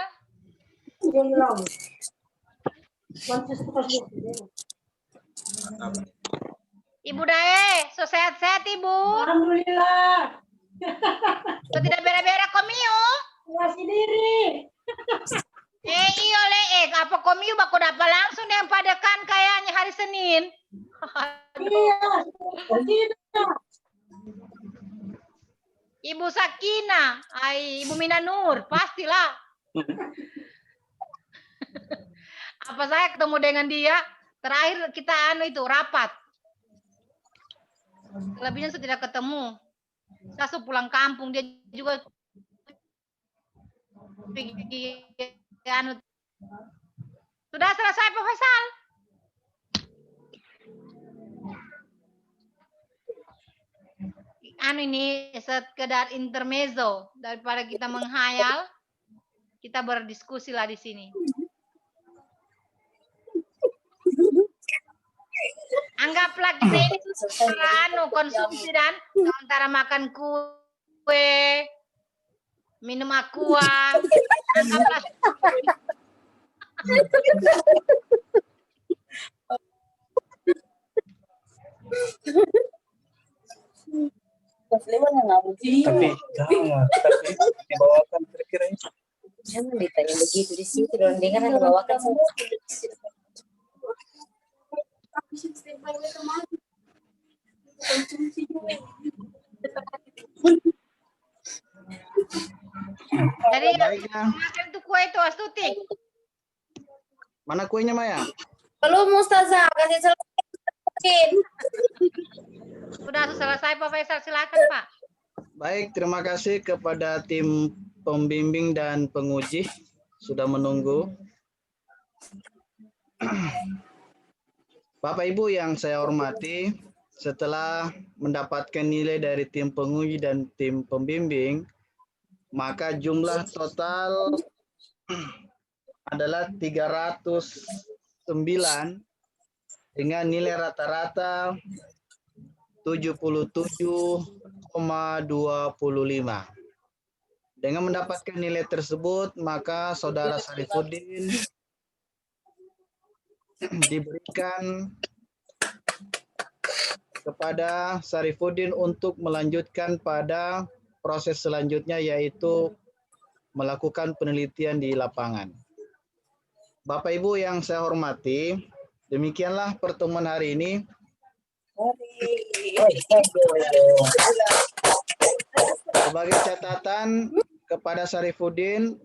Ibu Dae, so sehat-sehat Ibu. Alhamdulillah. So tidak bera-bera komiu. Masih diri. Iyo apa komiu baku dapat langsung yang padakan kayaknya hari Senin. Iya, tidak. Ibu Sakina, Ibu Minanur, pastilah. Apa saya ketemu dengan dia, terakhir kita itu rapat. Lebihnya saya tidak ketemu. Saya pulang kampung, dia juga sudah selesai Pak Faisal. ini sekedar intermezzo, daripada kita menghayal, kita berdiskusi lah di sini. Anggaplah kita ini konsumsi dan antara makan kue, minum aqua, anggaplah Tapi jangan, tapi dibawakan kira-kira ini. Jangan ditanya begitu di situ, orang dengar yang bawakan semua. Jadi Baiklah. makan itu kue itu Astuti. Mana kuenya Maya? Belum Ustazah, kasih selesai. Sudah selesai Pak Faisal, silakan Pak. Baik, terima kasih kepada tim pembimbing dan penguji sudah menunggu. Bapak Ibu yang saya hormati, setelah mendapatkan nilai dari tim penguji dan tim pembimbing, maka jumlah total adalah 309 dengan nilai rata-rata 77,25. Dengan mendapatkan nilai tersebut, maka Saudara Sarifuddin diberikan kepada Sarifuddin untuk melanjutkan pada proses selanjutnya, yaitu melakukan penelitian di lapangan. Bapak Ibu yang saya hormati, demikianlah pertemuan hari ini. Sebagai catatan kepada Sarifuddin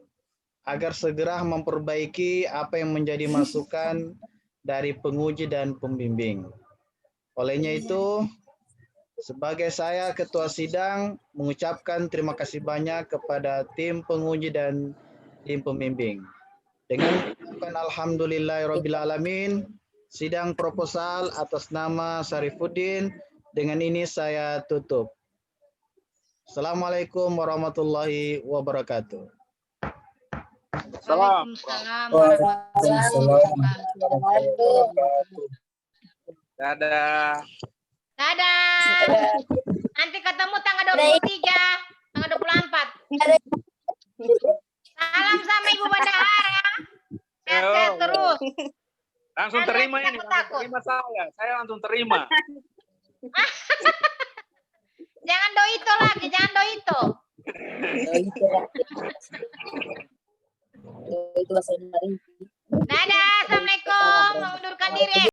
agar segera memperbaiki apa yang menjadi masukan dari penguji dan pembimbing. Olehnya itu, sebagai saya Ketua Sidang mengucapkan terima kasih banyak kepada tim penguji dan tim pembimbing. Dengan mengucapkan alhamdulillahirrabbilalamin, sidang proposal atas nama Sarifuddin dengan ini saya tutup. Assalamualaikum warahmatullahi wabarakatuh. Waalaikumsalam Waalaikumsalam. Dadah. Dadah. Nanti ketemu tanggal 23, tanggal 24. Salam sama Ibu Bendahara. Sehat-sehat terus. Langsung terima ini, langsung terima saya langsung terima. Jangan doito lagi, jangan doito. Itu bahasa Indonesia. Dadah, assalamualaikum. Mengundurkan diri.